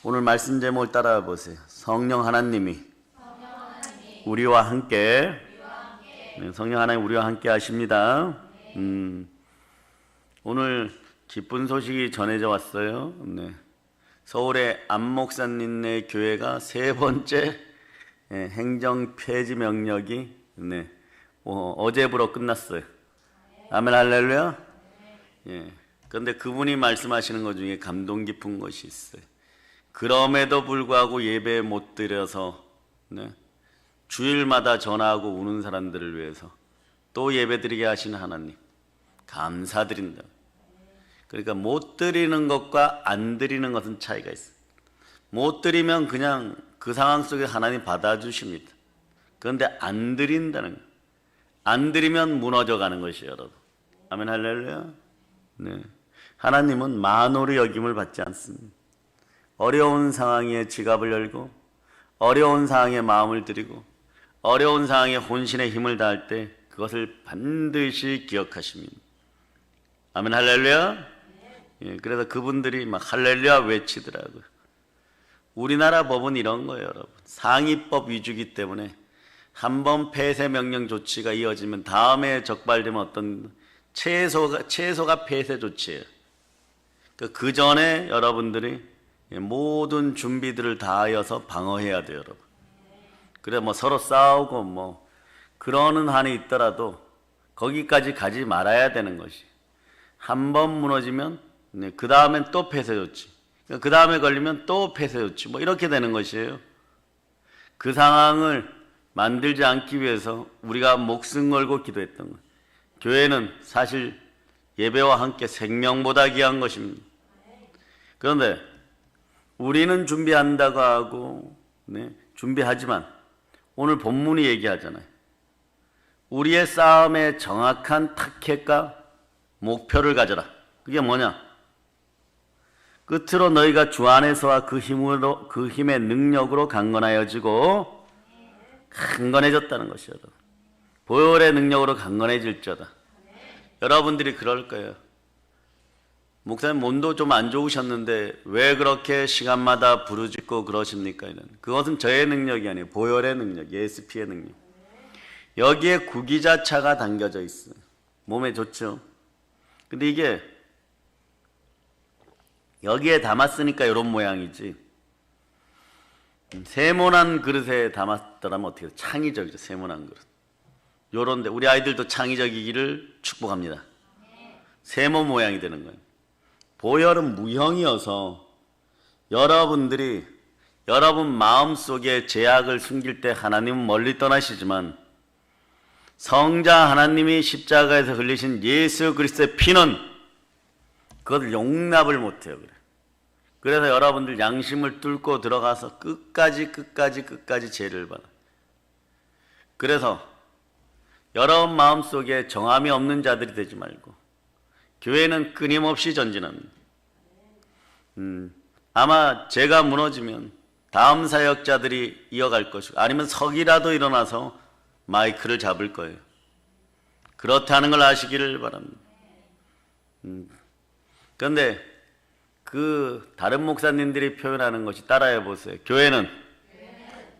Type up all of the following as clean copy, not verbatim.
오늘 말씀 제목을 따라와 보세요. 성령 하나님이 우리와 함께. 네, 성령 하나님 우리와 함께 하십니다. 오늘 기쁜 소식이 전해져 왔어요. 네. 서울의 안 목사님네 교회가 세 번째 행정 폐지 명령이 어제부로 끝났어요. 아멘 할렐루야. 예. 그런데 그분이 말씀하시는 것 중에 감동 깊은 것이 있어요. 그럼에도 불구하고 예배 못 드려서 주일마다 전화하고 우는 사람들을 위해서 또 예배 드리게 하신 하나님 감사드린다. 그러니까 못 드리는 것과 안 드리는 것은 차이가 있어요. 못 드리면 그냥 그 상황 속에 하나님 받아주십니다. 그런데 안 드린다는 거예요. 안 드리면 무너져 가는 것이에요, 여러분. 아멘 할렐루야. 네. 하나님은 만홀의 여김을 받지 않습니다. 어려운 상황에 지갑을 열고 어려운 상황에 마음을 드리고 어려운 상황에 혼신의 힘을 다할 때 그것을 반드시 기억하십니다. 아멘 할렐루야. 예, 그래서 그분들이 막 할렐루야 외치더라고요. 우리나라 법은 이런 거예요, 여러분. 상위법 위주기 때문에 한번 폐쇄 명령 조치가 이어지면 다음에 적발되면 어떤 최소가 폐쇄 조치예요. 그 전에 여러분들이 모든 준비들을 다하여서 방어해야 돼요, 여러분. 그래 서로 싸우고 그러는 한이 있더라도 거기까지 가지 말아야 되는 것이. 한번 무너지면 그 다음엔 또 폐쇄 조치. 그 다음에 걸리면 또 폐쇄 조치. 이렇게 되는 것이에요. 그 상황을 만들지 않기 위해서 우리가 목숨 걸고 기도했던 거예요. 교회는 사실 예배와 함께 생명보다 귀한 것입니다. 그런데 우리는 준비한다고 하고 준비하지만 오늘 본문이 얘기하잖아요. 우리의 싸움의 정확한 타켓과 목표를 가져라. 그게 뭐냐? 끝으로 너희가 주 안에서와 그 힘의 능력으로 강건하여지고 강건해졌다는 것이요. 보혈의 능력으로 강건해질자다. 여러분들이 그럴 거예요. 목사님 몸도 좀 안 좋으셨는데 왜 그렇게 시간마다 부르짖고 그러십니까? 그것은 저의 능력이 아니에요. 보혈의 능력, 예수피의 능력. 여기에 구기자차가 담겨져 있어요. 몸에 좋죠. 근데 이게 여기에 담았으니까 이런 모양이지. 세모난 그릇에 담았더라면 어떻게 해요? 창의적이죠. 세모난 그릇. 요런데 우리 아이들도 창의적이기를 축복합니다. 세모 모양이 되는 거예요. 보혈은 무형이어서 여러분들이 여러분 마음속에 죄악을 숨길 때 하나님은 멀리 떠나시지만 성자 하나님이 십자가에서 흘리신 예수 그리스도의 피는 그것을 용납을 못해요. 그래서 여러분들 양심을 뚫고 들어가서 끝까지 죄를 받아요. 그래서 여러분 마음속에 정함이 없는 자들이 되지 말고 교회는 끊임없이 전진합니다. 아마 제가 무너지면 다음 사역자들이 이어갈 것이고 아니면 석이라도 일어나서 마이크를 잡을 거예요. 그렇다는 걸 아시기를 바랍니다. 그런데 그 다른 목사님들이 표현하는 것이 따라해 보세요. 교회는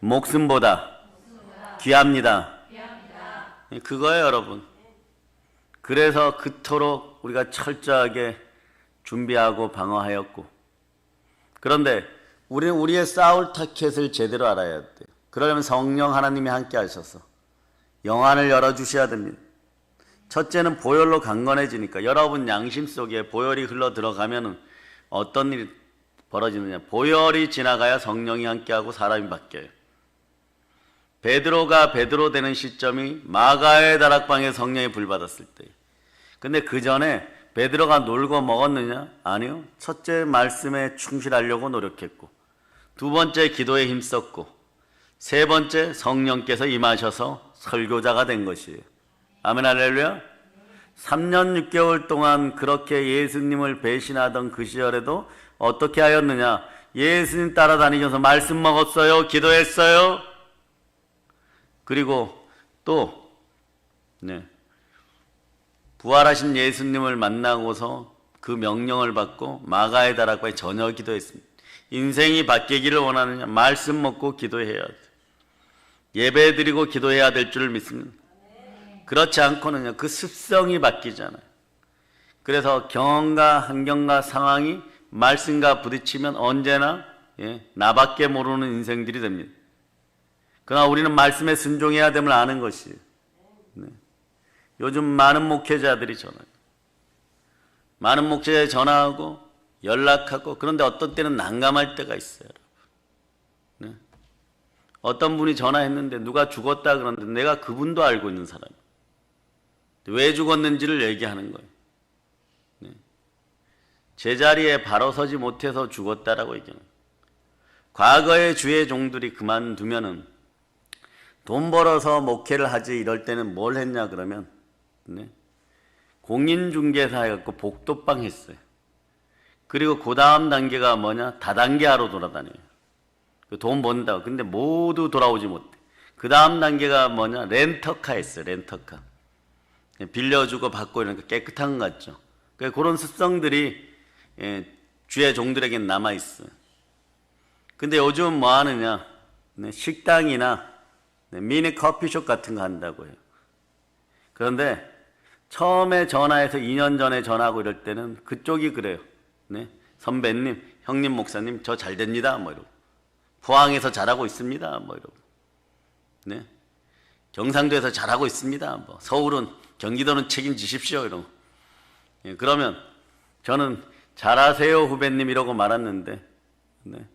목숨보다 귀합니다. 그거예요, 여러분. 그래서 그토록 우리가 철저하게 준비하고 방어하였고, 그런데 우리는 우리의 싸울 타켓을 제대로 알아야 돼요. 그러려면 성령 하나님이 함께 하셔서 영안을 열어주셔야 됩니다. 첫째는 보혈로 강건해지니까 여러분 양심 속에 보혈이 흘러 들어가면 어떤 일이 벌어지느냐. 보혈이 지나가야 성령이 함께하고 사람이 바뀌어요. 베드로가 베드로 되는 시점이 마가의 다락방에 성령이 불받았을 때예요. 근데 그 전에 베드로가 놀고 먹었느냐? 아니요. 첫째 말씀에 충실하려고 노력했고, 두 번째 기도에 힘썼고, 세 번째 성령께서 임하셔서 설교자가 된 것이에요. 아멘 할렐루야. 3년 6개월 동안 그렇게 예수님을 배신하던 그 시절에도 어떻게 하였느냐? 예수님 따라다니면서 말씀 먹었어요. 기도했어요. 그리고 또 부활하신 예수님을 만나고서 그 명령을 받고 마가의 다락방에 저녁 기도했습니다. 인생이 바뀌기를 원하느냐? 말씀 먹고 기도해야 돼. 예배 드리고 기도해야 될 줄 믿습니다. 그렇지 않고는요, 그 습성이 바뀌잖아요. 그래서 경험과 환경과 상황이 말씀과 부딪히면 언제나 나밖에 모르는 인생들이 됩니다. 그러나 우리는 말씀에 순종해야 됨을 아는 것이에요. 네. 요즘 많은 목회자들이 전화해요. 많은 목회자에 전화하고 연락하고, 그런데 어떤 때는 난감할 때가 있어요. 네. 어떤 분이 전화했는데 누가 죽었다 그러는데 내가 그분도 알고 있는 사람이에요. 왜 죽었는지를 얘기하는 거예요. 네. 제자리에 바로 서지 못해서 죽었다라고 얘기하는 거예요. 과거의 주의 종들이 그만두면은 돈 벌어서 목회를 하지 이럴 때는 뭘 했냐 그러면 네. 공인중개사 해갖고 복도방 했어요. 그리고 그 다음 단계가 뭐냐? 다단계하러 돌아다녀요. 돈 번다고. 근데 모두 돌아오지 못해. 그 다음 단계가 뭐냐? 렌터카 했어요. 렌터카. 빌려주고 받고 이런 거 깨끗한 것 같죠. 그런 습성들이 주의 종들에게 남아있어요. 근데 요즘 뭐 하느냐? 식당이나 미니 커피숍 같은 거 한다고 해요. 그런데 처음에 전화해서 2년 전에 전화하고 이럴 때는 그쪽이 그래요. 네? 선배님, 형님, 목사님, 저 잘 됩니다. 뭐 이러고. 포항에서 잘하고 있습니다. 뭐 이러고. 네? 경상도에서 잘하고 있습니다. 뭐 서울은, 경기도는 책임지십시오. 이러고. 그러면 저는 잘하세요, 후배님. 이러고 말았는데, 네?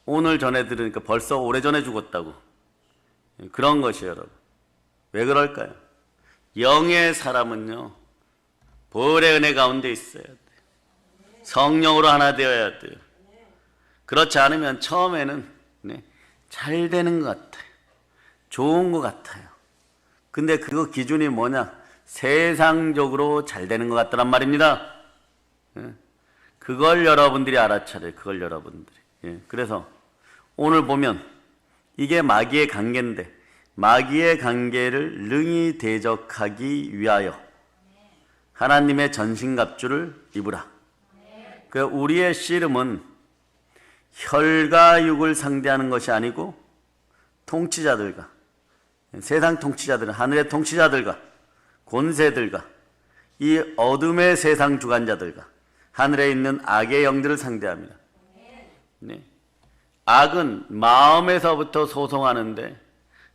오늘 전해 들으니까 벌써 오래전에 죽었다고. 그런 것이에요, 여러분. 왜 그럴까요? 영의 사람은요, 벌의 은혜 가운데 있어야 돼요. 성령으로 하나 되어야 돼요. 그렇지 않으면 처음에는 잘 되는 것 같아요. 좋은 것 같아요. 근데 그거 기준이 뭐냐? 세상적으로 잘 되는 것 같다란 말입니다. 그걸 여러분들이 알아차려요. 그걸 여러분들이. 그래서 오늘 보면 이게 마귀의 관계인데, 마귀의 관계를 능히 대적하기 위하여 하나님의 전신갑주를 입으라. 그 우리의 씨름은 혈과 육을 상대하는 것이 아니고 통치자들과, 세상 통치자들, 하늘의 통치자들과 권세들과 이 어둠의 세상 주관자들과 하늘에 있는 악의 영들을 상대합니다. 네. 악은 마음에서부터 소송하는데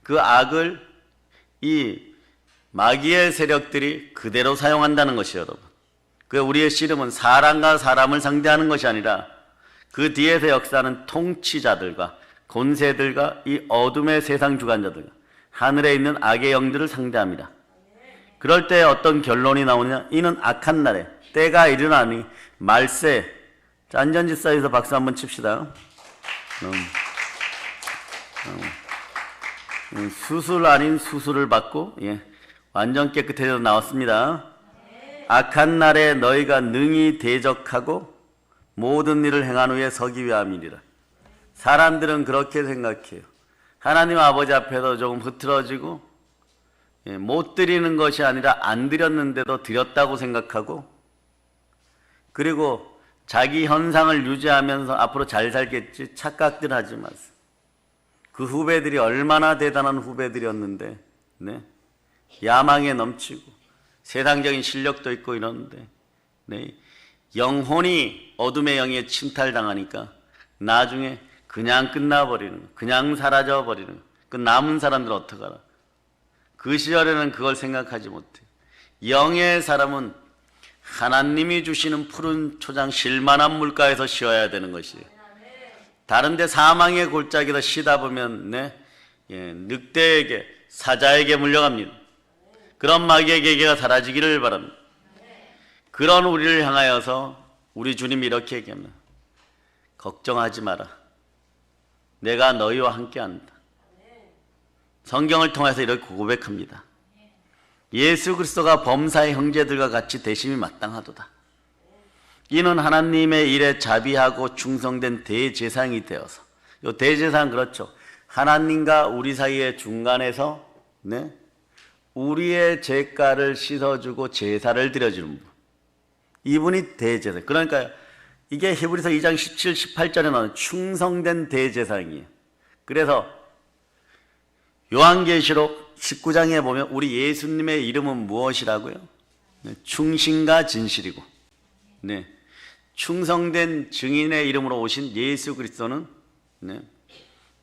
그 악을 이 마귀의 세력들이 그대로 사용한다는 것이에요, 여러분. 그 우리의 씨름은 사람과 사람을 상대하는 것이 아니라 그 뒤에서 역사하는 통치자들과 권세들과 이 어둠의 세상 주관자들과 하늘에 있는 악의 영들을 상대합니다. 그럴 때 어떤 결론이 나오느냐? 이는 악한 날에 때가 일어나니 말세. 자, 안전지사에서 박수 한번 칩시다. 수술 아닌 수술을 받고 완전 깨끗해져 나왔습니다. 악한 날에 너희가 능히 대적하고 모든 일을 행한 후에 서기 위함이니라. 사람들은 그렇게 생각해요. 하나님 아버지 앞에서 조금 흐트러지고 못 드리는 것이 아니라 안 드렸는데도 드렸다고 생각하고, 그리고 자기 현상을 유지하면서 앞으로 잘 살겠지 착각들 하지 마세요. 그 후배들이 얼마나 대단한 후배들이었는데 야망에 넘치고 세상적인 실력도 있고 이러는데 영혼이 어둠의 영에 침탈당하니까 나중에 그냥 끝나버리는 거, 그냥 사라져버리는 거. 그 남은 사람들은 어떡하라. 그 시절에는 그걸 생각하지 못해. 영의 사람은 하나님이 주시는 푸른 초장 실만한 물가에서 쉬어야 되는 것이에요. 다른데 사망의 골짜기에서 쉬다 보면 늑대에게, 사자에게 물려갑니다. 그런 마귀의 계계가 사라지기를 바랍니다. 그런 우리를 향하여서 우리 주님이 이렇게 얘기합니다. 걱정하지 마라. 내가 너희와 함께한다. 성경을 통해서 이렇게 고백합니다. 예수 그리스도가 범사의 형제들과 같이 대심이 마땅하도다. 이는 하나님의 일에 자비하고 충성된 대제사장이 되어서, 이 대제사장 그렇죠. 하나님과 우리 사이의 중간에서 우리의 죄가를 씻어주고 제사를 드려주는 분. 이분이 대제사장. 그러니까 이게 히브리서 2장 17, 18절에 나오는 충성된 대제사장이에요. 그래서 요한계시록 19장에 보면 우리 예수님의 이름은 무엇이라고요? 네, 충신과 진실이고, 네, 충성된 증인의 이름으로 오신 예수 그리스도는, 네,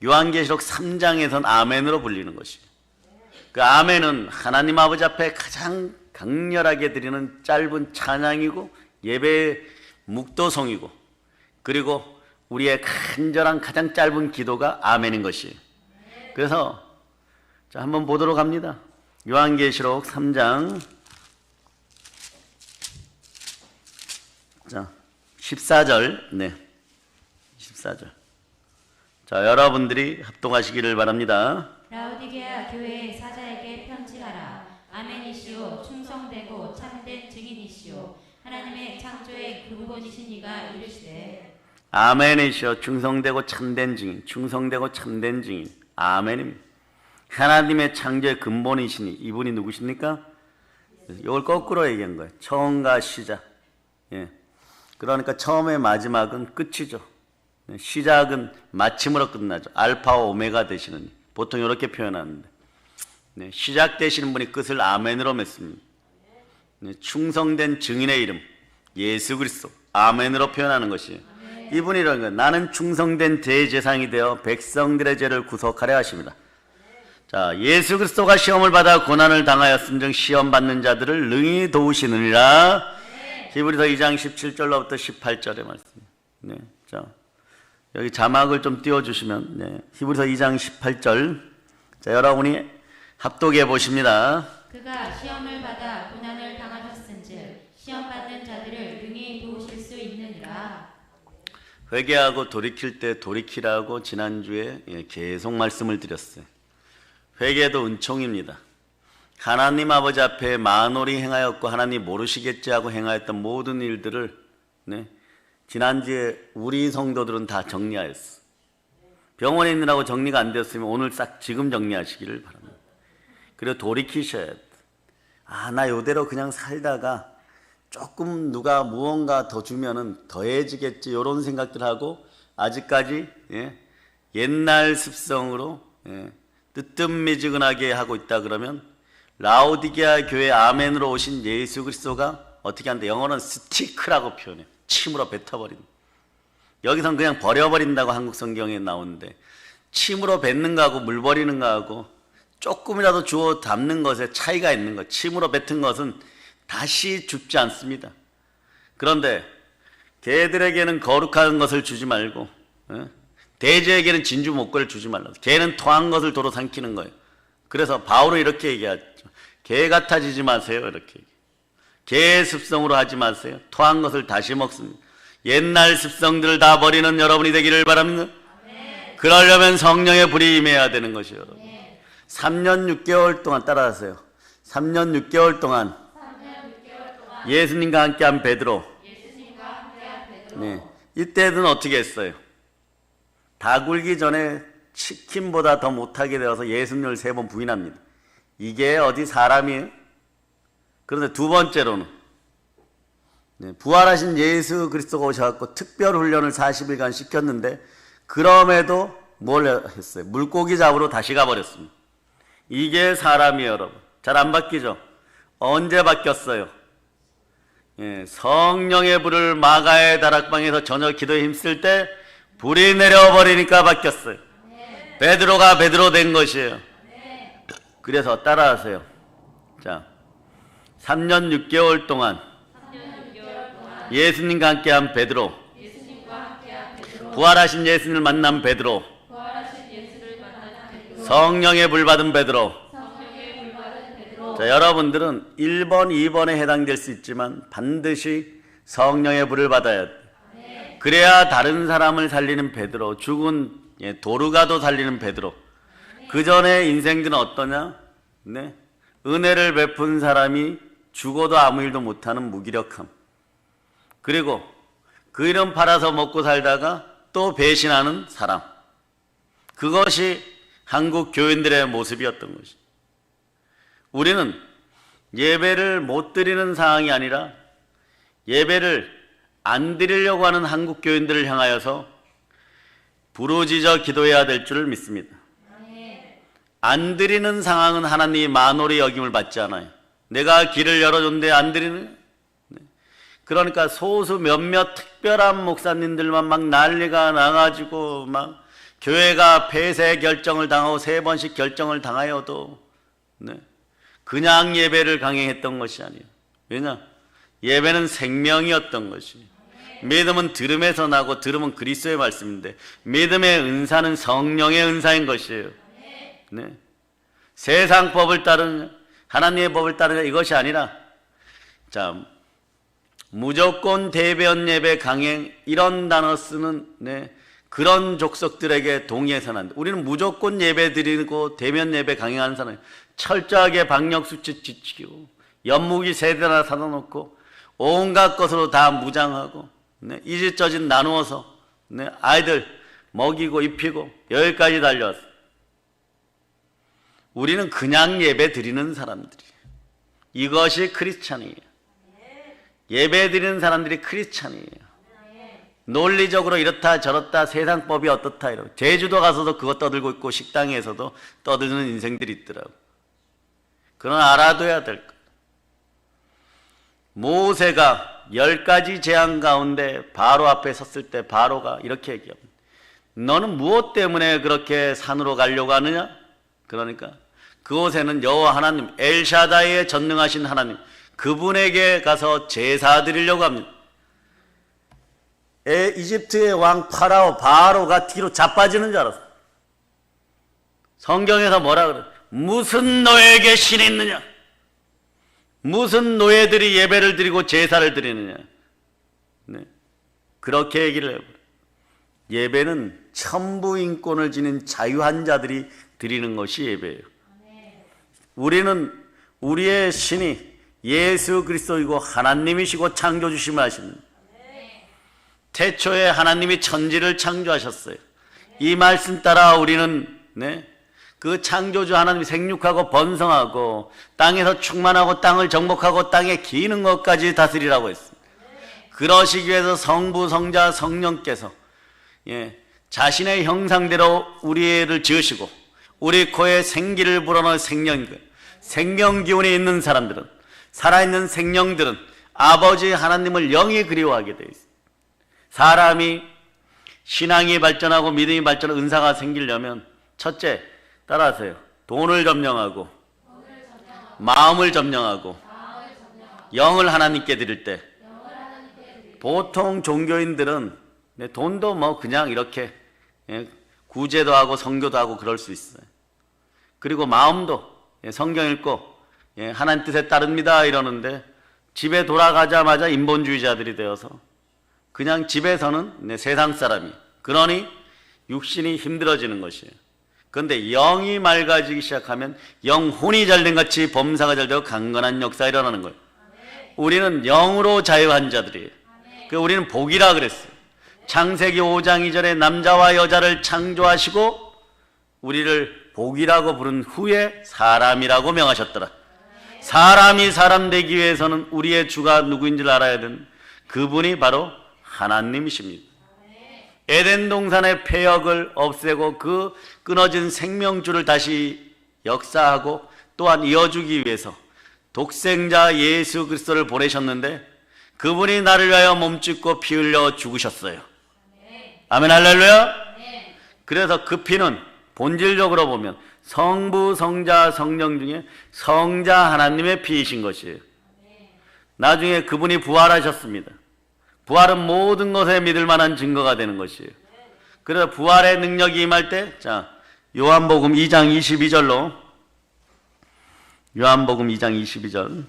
요한계시록 3장에선 아멘으로 불리는 것이에요. 그 아멘은 하나님 아버지 앞에 가장 강렬하게 드리는 짧은 찬양이고 예배의 묵도성이고, 그리고 우리의 간절한 가장 짧은 기도가 아멘인 것이에요. 그래서 자, 한번 보도록 합니다. 요한계시록 3장 자, 14절. 네. 14절. 자, 여러분들이 합동하시기를 바랍니다. 라오디게아 교회의 사자에게 편지하라. 아멘이시오 충성되고 참된 증인이시오 하나님의 창조의 근본이신 이가 이르시되. 아멘이시오 충성되고 참된 증인, 충성되고 참된 증인. 아멘입니다. 하나님의 창조의 근본이시니 이분이 누구십니까? 이걸 거꾸로 얘기한 거예요. 처음과 시작. 예. 그러니까 처음의 마지막은 끝이죠. 시작은 마침으로 끝나죠. 알파와 오메가 되시는, 보통 이렇게 표현하는데, 네, 시작 되시는 분이 끝을 아멘으로 맺습니다. 네, 충성된 증인의 이름 예수 그리스도 아멘으로 표현하는 것이에요. 이분이라는 건 나는 충성된 대제사장이 되어 백성들의 죄를 구속하려 하십니다. 자, 예수 그리스도가 시험을 받아 고난을 당하였음즉 시험 받는 자들을 능히 도우시느니라. 히브리서 2장 17절로부터 18절의 말씀. 네, 자, 여기 자막을 좀 띄워주시면, 네, 히브리서 2장 18절. 자, 여러분이 합독해 보십니다. 그가 시험을 받아 고난을 당하셨은즉 시험 받는 자들을 능히 도우실 수 있느니라. 회개하고 돌이킬 때 돌이키라고 지난주에 계속 말씀을 드렸어요. 회개도 은총입니다. 하나님 아버지 앞에 만홀히 행하였고 하나님 모르시겠지 하고 행하였던 모든 일들을, 네, 지난주에 우리 성도들은 다 정리하였어. 병원에 있느라고 정리가 안 되었으면 오늘 싹 지금 정리하시기를 바랍니다. 그리고 돌이키셔야 돼. 아, 나 이대로 그냥 살다가 조금 누가 무언가 더 주면은 더해지겠지, 이런 생각들 하고 아직까지, 예, 옛날 습성으로, 예, 뜨뜻미지근하게 하고 있다 그러면 라오디게아 교회 아멘으로 오신 예수 그리스도가 어떻게 한다? 영어는 스티크라고 표현해. 침으로 뱉어버린. 여기선 그냥 버려버린다고 한국 성경에 나오는데, 침으로 뱉는 거하고 물 버리는 거하고 조금이라도 주워 담는 것에 차이가 있는 것. 침으로 뱉은 것은 다시 줍지 않습니다. 그런데 개들에게는 거룩한 것을 주지 말고, 돼지에게는 진주 목걸이를 주지 말라. 개는 토한 것을 도로 삼키는 거예요. 그래서 바울은 이렇게 얘기하죠. 개 같아지지 마세요. 이렇게. 개의 습성으로 하지 마세요. 토한 것을 다시 먹습니다. 옛날 습성들을 다 버리는 여러분이 되기를 바랍니다. 네. 그러려면 성령의 불이 임해야 되는 것이요, 여러분. 네. 3년 6개월 동안 따라하세요. 3년 6개월 동안 예수님과 함께한 베드로. 네. 이때는 어떻게 했어요? 다 굴기 전에 치킨보다 더 못하게 되어서 예수님을 3번 부인합니다. 이게 어디 사람이에요? 그런데 두 번째로는, 네, 부활하신 예수 그리스도가 오셔서 특별 훈련을 40일간 시켰는데 그럼에도 뭘 했어요? 물고기 잡으러 다시 가버렸습니다. 이게 사람이에요, 여러분. 잘 안 바뀌죠? 언제 바뀌었어요? 예, 성령의 불을 마가의 다락방에서 저녁 기도에 힘쓸 때 불이 내려버리니까 바뀌었어요. 네. 베드로가 베드로 된 것이에요. 네. 그래서 따라하세요. 자, 3년 6개월 동안 예수님과 함께한 베드로, 부활하신 예수님을 만난 베드로, 성령의 불 받은 베드로. 자, 여러분들은 1번, 2번에 해당될 수 있지만 반드시 성령의 불을 받아야 돼. 그래야 다른 사람을 살리는 베드로, 죽은 도르가도 살리는 베드로. 그 전에 인생들은 어떠냐? 네, 은혜를 베푼 사람이 죽어도 아무 일도 못하는 무기력함. 그리고 그 이름 팔아서 먹고 살다가 또 배신하는 사람. 그것이 한국 교인들의 모습이었던 것이. 우리는 예배를 못 드리는 상황이 아니라 예배를 안 드리려고 하는 한국 교인들을 향하여서 부르짖어 기도해야 될 줄을 믿습니다. 안 드리는 상황은 하나님이 만홀히 여김을 받지 않아요. 내가 길을 열어줬는데 안 드리는, 그러니까 소수 몇몇 특별한 목사님들만 막 난리가 나가지고 막 교회가 폐쇄 결정을 당하고 3번씩 결정을 당하여도 그냥 예배를 강행했던 것이 아니에요. 왜냐? 예배는 생명이었던 것이. 믿음은 들음에서 나고 들음은 그리스도의 말씀인데 믿음의 은사는 성령의 은사인 것이에요. 네. 세상 법을 따르는, 하나님의 법을 따르는 이것이 아니라, 자, 무조건 대변 예배 강행 이런 단어 쓰는 그런 족속들에게 동의해서는 안 돼. 우리는 무조건 예배 드리고 대면 예배 강행하는 사람이 철저하게 방역 수칙 지키고 연무기 세대나 사다 놓고 온갖 것으로 다 무장하고 이짓저짓 나누어서 아이들 먹이고 입히고 여기까지 달려왔어. 우리는 그냥 예배 드리는 사람들이에요. 이것이 크리스찬이에요. 예배 드리는 사람들이 크리스찬이에요. 논리적으로 이렇다 저렇다 세상법이 어떻다 이러고 제주도 가서도 그거 떠들고 있고 식당에서도 떠드는 인생들이 있더라고. 그러나 알아둬야 될 것. 모세가 10가지 재앙 가운데 바로 앞에 섰을 때 바로가 이렇게 얘기합니다. 너는 무엇 때문에 그렇게 산으로 가려고 하느냐? 그러니까 그곳에는 여호와 하나님 엘샤다이의 전능하신 하나님 그분에게 가서 제사 드리려고 합니다. 이집트의 왕 파라오 바로가 뒤로 자빠지는 줄 알았어. 성경에서 뭐라 그래? 무슨 노예에게 신이 있느냐? 무슨 노예들이 예배를 드리고 제사를 드리느냐? 그렇게 얘기를 해요. 예배는 천부인권을 지닌 자유한 자들이 드리는 것이 예배예요. 우리는 우리의 신이 예수 그리스도이고 하나님이시고 창조주심을 아십니다. 태초에 하나님이 천지를 창조하셨어요. 이 말씀 따라 우리는 그 창조주 하나님이 생육하고 번성하고 땅에서 충만하고 땅을 정복하고 땅에 기는 것까지 다스리라고 했습니다. 그러시기 위해서 성부, 성자, 성령께서 자신의 형상대로 우리를 지으시고 우리 코에 생기를 불어넣은 생명 기운이 있는 사람들은, 살아있는 생명들은 아버지 하나님을 영이 그리워하게 되어 있습니다. 사람이 신앙이 발전하고 믿음이 발전하고 은사가 생기려면 첫째, 따라하세요. 돈을 점령하고 마음을 점령하고 영을 하나님께 드릴 때, 보통 종교인들은 돈도 뭐 그냥 이렇게 구제도 하고 성교도 하고 그럴 수 있어요. 그리고 마음도 성경 읽고 하나님 뜻에 따릅니다 이러는데 집에 돌아가자마자 인본주의자들이 되어서 그냥 집에서는 세상 사람이, 그러니 육신이 힘들어지는 것이에요. 그런데 영이 맑아지기 시작하면 영혼이 잘된 같이 범사가 잘되고 강건한 역사가 일어나는 거예요. 우리는 영으로 자유한 자들이에요. 우리는 복이라 그랬어요. 창세기 5장 2절에 남자와 여자를 창조하시고 우리를 복이라고 부른 후에 사람이라고 명하셨더라. 사람이 사람 되기 위해서는 우리의 주가 누구인지를 알아야 되는 그분이 바로 하나님이십니다. 에덴 동산의 폐역을 없애고 그 끊어진 생명줄을 다시 역사하고 또한 이어주기 위해서 독생자 예수 그리스도를 보내셨는데 그분이 나를 위하여 몸짓고 피 흘려 죽으셨어요. 아멘 할렐루야. 그래서 그 피는 본질적으로 보면 성부, 성자, 성령 중에 성자 하나님의 피이신 것이에요. 나중에 그분이 부활하셨습니다. 부활은 모든 것에 믿을 만한 증거가 되는 것이에요. 그래서 부활의 능력이 임할 때, 자, 요한복음 2장 22절로, 요한복음 2장 22절.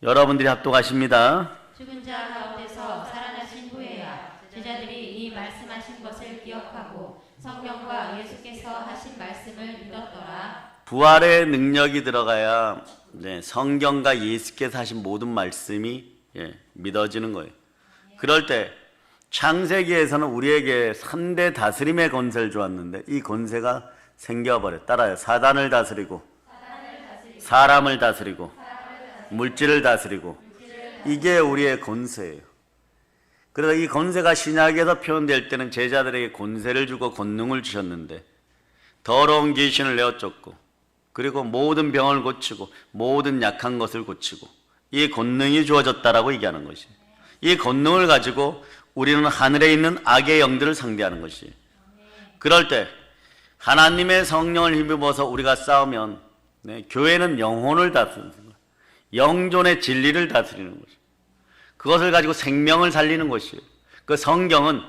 여러분들이 합독하십니다. 죽은 자 가운데서 살아나신 후에야 제자들이 이 말씀하신 것을 기억하고 성경과 예수께서 하신 말씀을 믿었더라. 부활의 능력이 들어가야 성경과 예수께서 하신 모든 말씀이 믿어지는 거예요. 그럴 때 창세기에서는 우리에게 3대 다스림의 권세를 주었는데 이 권세가 생겨버려. 따라요. 사단을 다스리고 사람을 다스리고 물질을 다스리고 이게 우리의 권세예요. 그래서 이 권세가 신약에서 표현될 때는 제자들에게 권세를 주고 권능을 주셨는데 더러운 귀신을 내어 쫓고 그리고 모든 병을 고치고 모든 약한 것을 고치고 이 권능이 주어졌다라고 얘기하는 것이에요. 이 권능을 가지고 우리는 하늘에 있는 악의 영들을 상대하는 것이에요. 그럴 때 하나님의 성령을 힘입어서 우리가 싸우면 교회는 영혼을 다스리는 거예요. 영존의 진리를 다스리는 것이에요. 그것을 가지고 생명을 살리는 것이에요. 그 성경은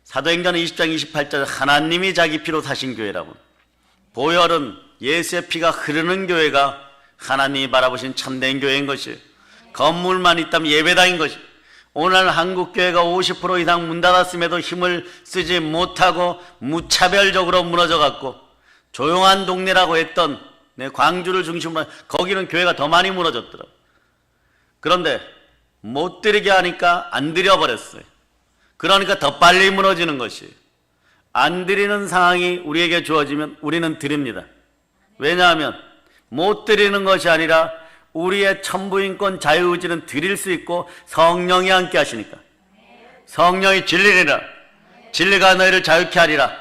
사도행전 20장 28절 하나님이 자기 피로 사신 교회라고, 보혈은 예수의 피가 흐르는 교회가 하나님이 바라보신 참된 교회인 것이에요. 건물만 있다면 예배당인 것이에요. 오늘 한국 교회가 50% 이상 문 닫았음에도 힘을 쓰지 못하고 무차별적으로 무너져 갖고 조용한 동네라고 했던 광주를 중심으로 거기는 교회가 더 많이 무너졌더라고요. 그런데 못 드리게 하니까 안 드려버렸어요. 그러니까 더 빨리 무너지는 것이에요. 안 드리는 상황이 우리에게 주어지면 우리는 드립니다. 왜냐하면 못 드리는 것이 아니라 우리의 천부인권 자유의지는 드릴 수 있고 성령이 함께 하시니까. 성령이 진리니라. 진리가 너희를 자유케 하리라.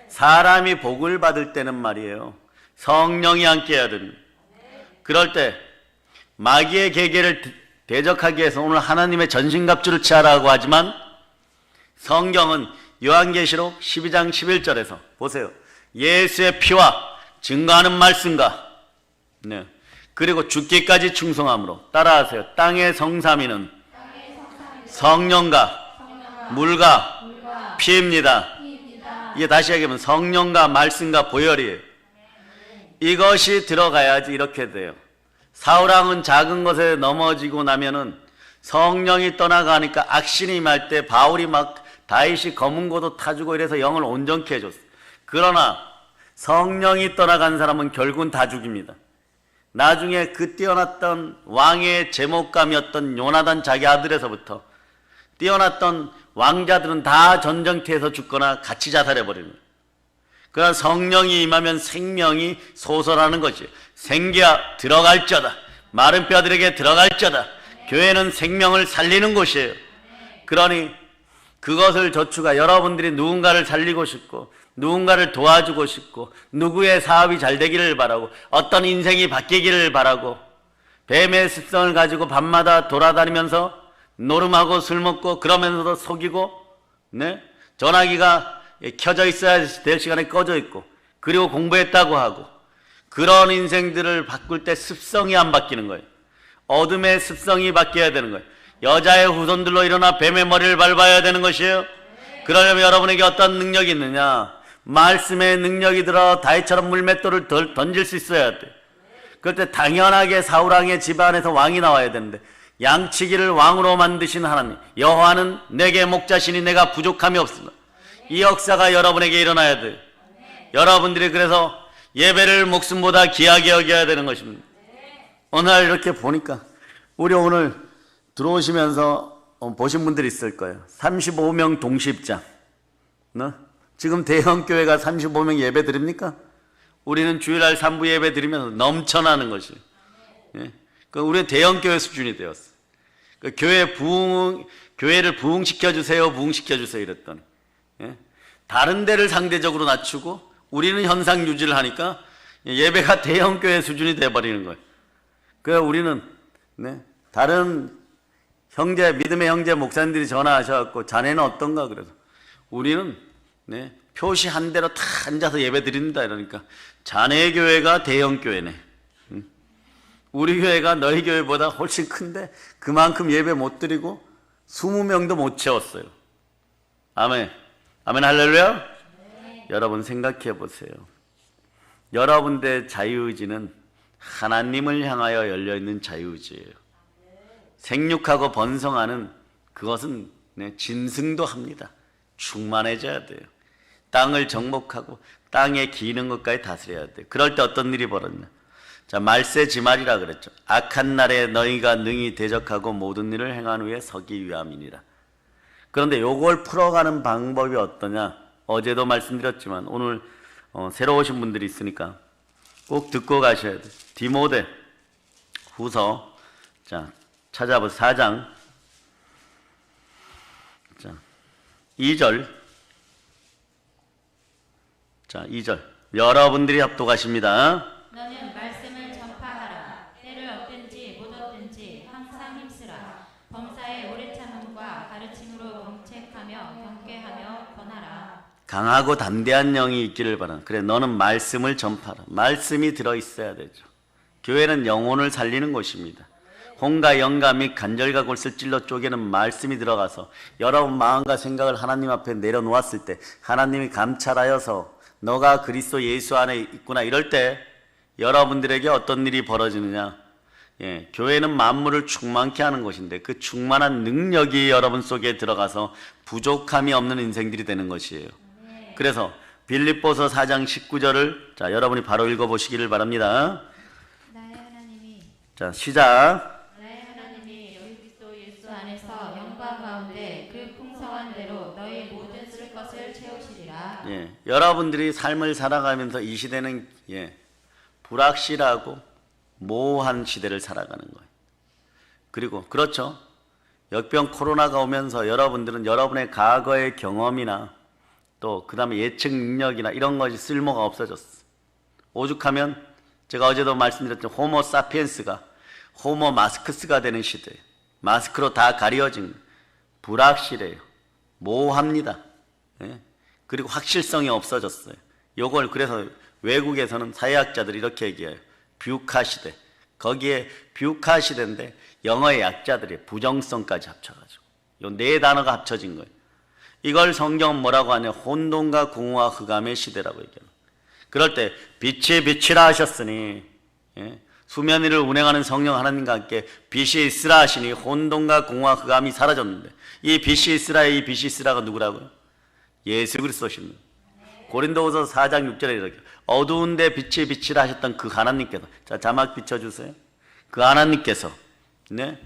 사람이 복을 받을 때는 말이에요, 성령이 함께 해야 됩니다. 그럴 때 마귀의 계계를 대적하기 위해서 오늘 하나님의 전신갑주를 취하라고 하지만 성경은 요한계시록 12장 11절에서 보세요. 예수의 피와 증거하는 말씀과 그리고 죽기까지 충성함으로 따라하세요. 땅의 성삼위는 성령과 물과 피입니다. 이게 다시 얘기하면 성령과 말씀과 보혈이에요. 이것이 들어가야지 이렇게 돼요. 사울왕은 작은 것에 넘어지고 나면은 성령이 떠나가니까 악신이 임할 때 바울이 막 다윗이 검은 고도 타주고 이래서 영을 온전케 해줬어요. 그러나 성령이 떠나간 사람은 결국은 다 죽입니다. 나중에 그 뛰어났던 왕의 제목감이었던 요나단 자기 아들에서부터 뛰어났던 왕자들은 다 전쟁터에서 죽거나 같이 자살해버립니다. 그러나 성령이 임하면 생명이 솟아나는 것이에요. 생기야 들어갈지어다. 마른 뼈들에게 들어갈지어다. 교회는 생명을 살리는 곳이에요. 그러니 그것을 저축하 여러분들이 누군가를 살리고 싶고 누군가를 도와주고 싶고 누구의 사업이 잘 되기를 바라고 어떤 인생이 바뀌기를 바라고 뱀의 습성을 가지고 밤마다 돌아다니면서 노름하고 술 먹고 그러면서도 속이고 전화기가 켜져 있어야 될 시간에 꺼져 있고 그리고 공부했다고 하고 그런 인생들을 바꿀 때 습성이 안 바뀌는 거예요. 어둠의 습성이 바뀌어야 되는 거예요. 여자의 후손들로 일어나 뱀의 머리를 밟아야 되는 것이에요. 그러려면 여러분에게 어떤 능력이 있느냐? 말씀의 능력이 들어 다윗처럼 물맷돌을 던질 수 있어야 돼. 그럴 때 당연하게 사울왕의 집안에서 왕이 나와야 되는데 양치기를 왕으로 만드신 하나님 여호와는 내게 목자시니 내가 부족함이 없습니다. 이 역사가 여러분에게 일어나야 돼요. 여러분들이 그래서 예배를 목숨보다 귀하게 여겨야 되는 것입니다. 어느 날 이렇게 보니까 우리 오늘 들어오시면서 보신 분들이 있을 거예요. 35명 동시입장. 지금 대형교회가 35명 예배 드립니까? 우리는 주일날 3부 예배 드리면서 넘쳐나는 것이에요. 우리의 대형교회 수준이 되었어요. 교회를 부흥시켜주세요, 부흥시켜주세요 이랬더니 다른 데를 상대적으로 낮추고 우리는 현상 유지를 하니까 예배가 대형교회 수준이 돼버리는 거예요. 그래서 우리는 다른 형제, 믿음의 형제 목사님들이 전화하셔갖고 자네는 어떤가 그래서 우리는 표시 한 대로 다 앉아서 예배 드린다 이러니까 자네 교회가 대형교회네. 우리 교회가 너희 교회보다 훨씬 큰데 그만큼 예배 못 드리고 20명도 못 채웠어요. 아멘. 아멘 할렐루야. 여러분 생각해 보세요. 여러분들의 자유의지는 하나님을 향하여 열려있는 자유의지예요. 생육하고 번성하는 그것은 짐승도 합니다. 충만해져야 돼요. 땅을 정복하고 땅에 기는 것까지 다스려야 돼요. 그럴 때 어떤 일이 벌어지냐. 자, 말세지말이라 그랬죠. 악한 날에 너희가 능히 대적하고 모든 일을 행한 후에 서기 위함이니라. 그런데 요걸 풀어가는 방법이 어떠냐. 어제도 말씀드렸지만 오늘 새로 오신 분들이 있으니까 꼭 듣고 가셔야 돼요. 디모데 후서 자 찾아보세요. 4장 자 2절 자 2절 여러분들이 합독하십니다. 너는 말씀을 전파하라. 때를 얻든지 못 얻든지 항상 힘쓰라. 범사의 오래 참음과 가르침으로 경책하며 경계하며 권하라. 강하고 담대한 영이 있기를 바라. 그래 너는 말씀을 전파하라. 말씀이 들어있어야 되죠. 교회는 영혼을 살리는 곳입니다. 혼과 영과 및 간절과 골을 찔러 쪼개는 말씀이 들어가서 여러분 마음과 생각을 하나님 앞에 내려놓았을 때 하나님이 감찰하여서 너가 그리스도 예수 안에 있구나 이럴 때 여러분들에게 어떤 일이 벌어지느냐. 예, 교회는 만물을 충만케 하는 곳인데 그 충만한 능력이 여러분 속에 들어가서 부족함이 없는 인생들이 되는 것이에요. 그래서 빌립보서 4장 19절을 자 여러분이 바로 읽어보시기를 바랍니다. 나의 하나님이 자 시작. 그리스도 예수 안에서 영광 가운데 그 풍성한 대로 너희 모든 쓸 것을 채우시리라. 예, 여러분들이 삶을 살아가면서 이 시대는 불확실하고 모호한 시대를 살아가는 거예요. 그리고 그렇죠. 역병 코로나가 오면서 여러분들은 여러분의 과거의 경험이나 또 그 다음에 예측 능력이나 이런 것이 쓸모가 없어졌어. 오죽하면 제가 어제도 말씀드렸지만 호모 사피엔스가 호모 마스크스가 되는 시대예요. 마스크로 다 가려진 불확실해요. 모호합니다. 예? 그리고 확실성이 없어졌어요. 요걸 그래서 외국에서는 사회학자들이 이렇게 얘기해요. 뷰카 시대. 거기에 뷰카 시대인데 영어의 약자들이 부정성까지 합쳐가지고 요 네 단어가 합쳐진 거예요. 이걸 성경은 뭐라고 하냐. 혼돈과 공허와 흑암의 시대라고 얘기해요. 그럴 때 빛이 빛이라 하셨으니 예? 수면 위를 운행하는 성령 하나님과 함께 빛이 있으라 하시니 혼돈과 공허와 흑암이 사라졌는데 이 빛이 있으라의 이 빛이 있으라가 누구라고요? 예수 그리스도십니다. 고린도후서 4장 6절에 이렇게 어두운데 빛이 빛이라 하셨던 그 하나님께서 자 자막 비춰주세요. 그 하나님께서 네?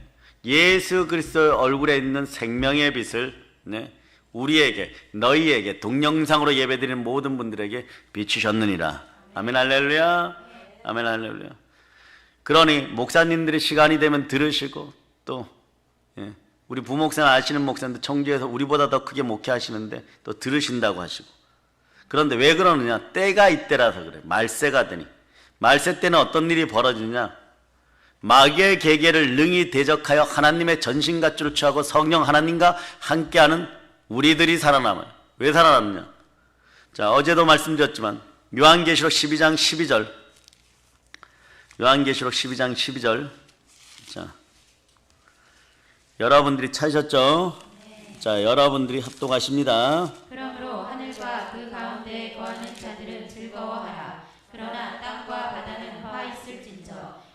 예수 그리스도의 얼굴에 있는 생명의 빛을 네? 우리에게 너희에게 동영상으로 예배드리는 모든 분들에게 비추셨느니라. 아멘 할렐루야. 아멘 할렐루야. 그러니 목사님들이 시간이 되면 들으시고 또 예, 우리 부목사님 아시는 목사님들 청주에서 우리보다 더 크게 목회하시는데 또 들으신다고 하시고 그런데 왜 그러느냐. 때가 이때라서 그래. 말세가 되니 말세 때는 어떤 일이 벌어지느냐. 마귀의 계계를 능히 대적하여 하나님의 전신갑주를 취하고 성령 하나님과 함께하는 우리들이 살아남아요. 왜 살아남느냐. 자 어제도 말씀드렸지만 요한계시록 12장 12절 요한계시록 12장 12절 자 여러분들이 찾으셨죠? 자 여러분들이 합독하십니다. 그러므로 하늘과 그 가운데에 거하는 자들은 즐거워하라. 그러나 땅과 바다는 화 있을진저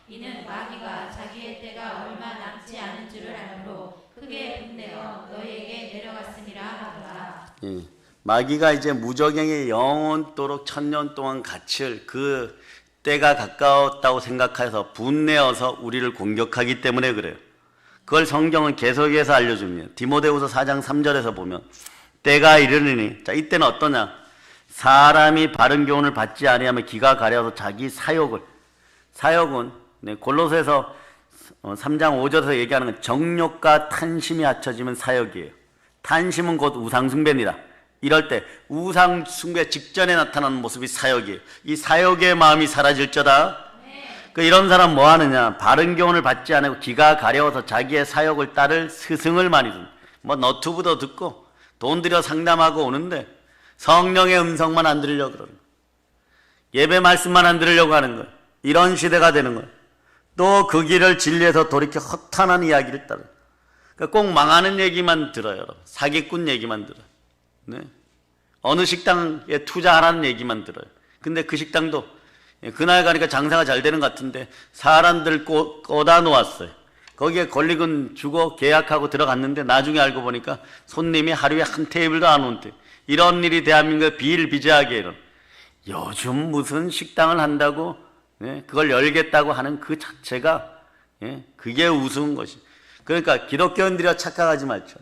이는 마귀가 자기의 때가 얼마 남지 않은 줄을 알므로 크게 분내어 너희에게 내려갔음이라 하더라. 예, 마귀가 이제 무적행에 영원토록 천년 동안 갇힐 그 때가 가까웠다고 생각해서 분내어서 우리를 공격하기 때문에 그래요. 그걸 성경은 계속해서 알려줍니다. 디모데후서 4장 3절에서 보면 때가 이르느니 자 이때는 어떠냐. 사람이 바른 교훈을 받지 아니하면 기가 가려서 자기 사욕은 네, 골로새서 3장 5절에서 얘기하는 건 정욕과 탄심이 합쳐지면 사욕이에요. 탄심은 곧 우상숭배니라. 이럴 때 우상숭배 직전에 나타나는 모습이 사욕이에요. 이 사욕의 마음이 사라질저다. 그 이런 사람 뭐 하느냐. 바른 교훈을 받지 않고 기가 가려워서 자기의 사욕을 따를 스승을 많이 듣는 뭐 너튜브도 듣고 돈 들여 상담하고 오는데 성령의 음성만 안 들으려고 그러는 거예요. 예배 말씀만 안 들으려고 하는 거예요. 이런 시대가 되는 거예요. 또 그 길을 진리에서 돌이켜 허탄한 이야기를 따르는 그러니까 꼭 망하는 얘기만 들어요. 여러분. 사기꾼 얘기만 들어요. 네. 어느 식당에 투자하라는 얘기만 들어요. 근데 그 식당도 그날 가니까 장사가 잘 되는 것 같은데 사람들 꽂아 놓았어요. 거기에 권리금 주고 계약하고 들어갔는데 나중에 알고 보니까 손님이 하루에 한 테이블도 안 온대. 이런 일이 대한민국에 비일비재하게 이런. 요즘 무슨 식당을 한다고 그걸 열겠다고 하는 그 자체가 그게 우스운 것이. 그러니까 기독교인들이 착각하지 말죠.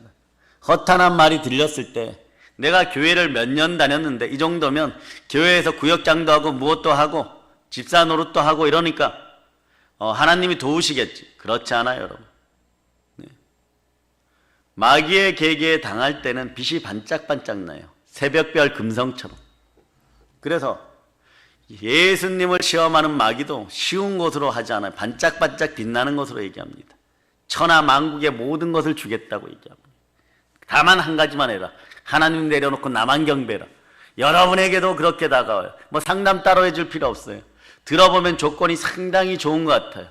허탄한 말이 들렸을 때 내가 교회를 몇 년 다녔는데 이 정도면 교회에서 구역장도 하고 무엇도 하고 집사 노릇도 하고 이러니까 하나님이 도우시겠지. 그렇지 않아요, 여러분. 네. 마귀의 계계에 당할 때는 빛이 반짝반짝 나요. 새벽별 금성처럼. 그래서 예수님을 시험하는 마귀도 쉬운 것으로 하지 않아요. 반짝반짝 빛나는 것으로 얘기합니다. 천하 만국의 모든 것을 주겠다고 얘기합니다. 다만 한 가지만 해라. 하나님 내려놓고 나만 경배라. 여러분에게도 그렇게 다가와요. 뭐 상담 따로 해줄 필요 없어요. 들어보면 조건이 상당히 좋은 것 같아요.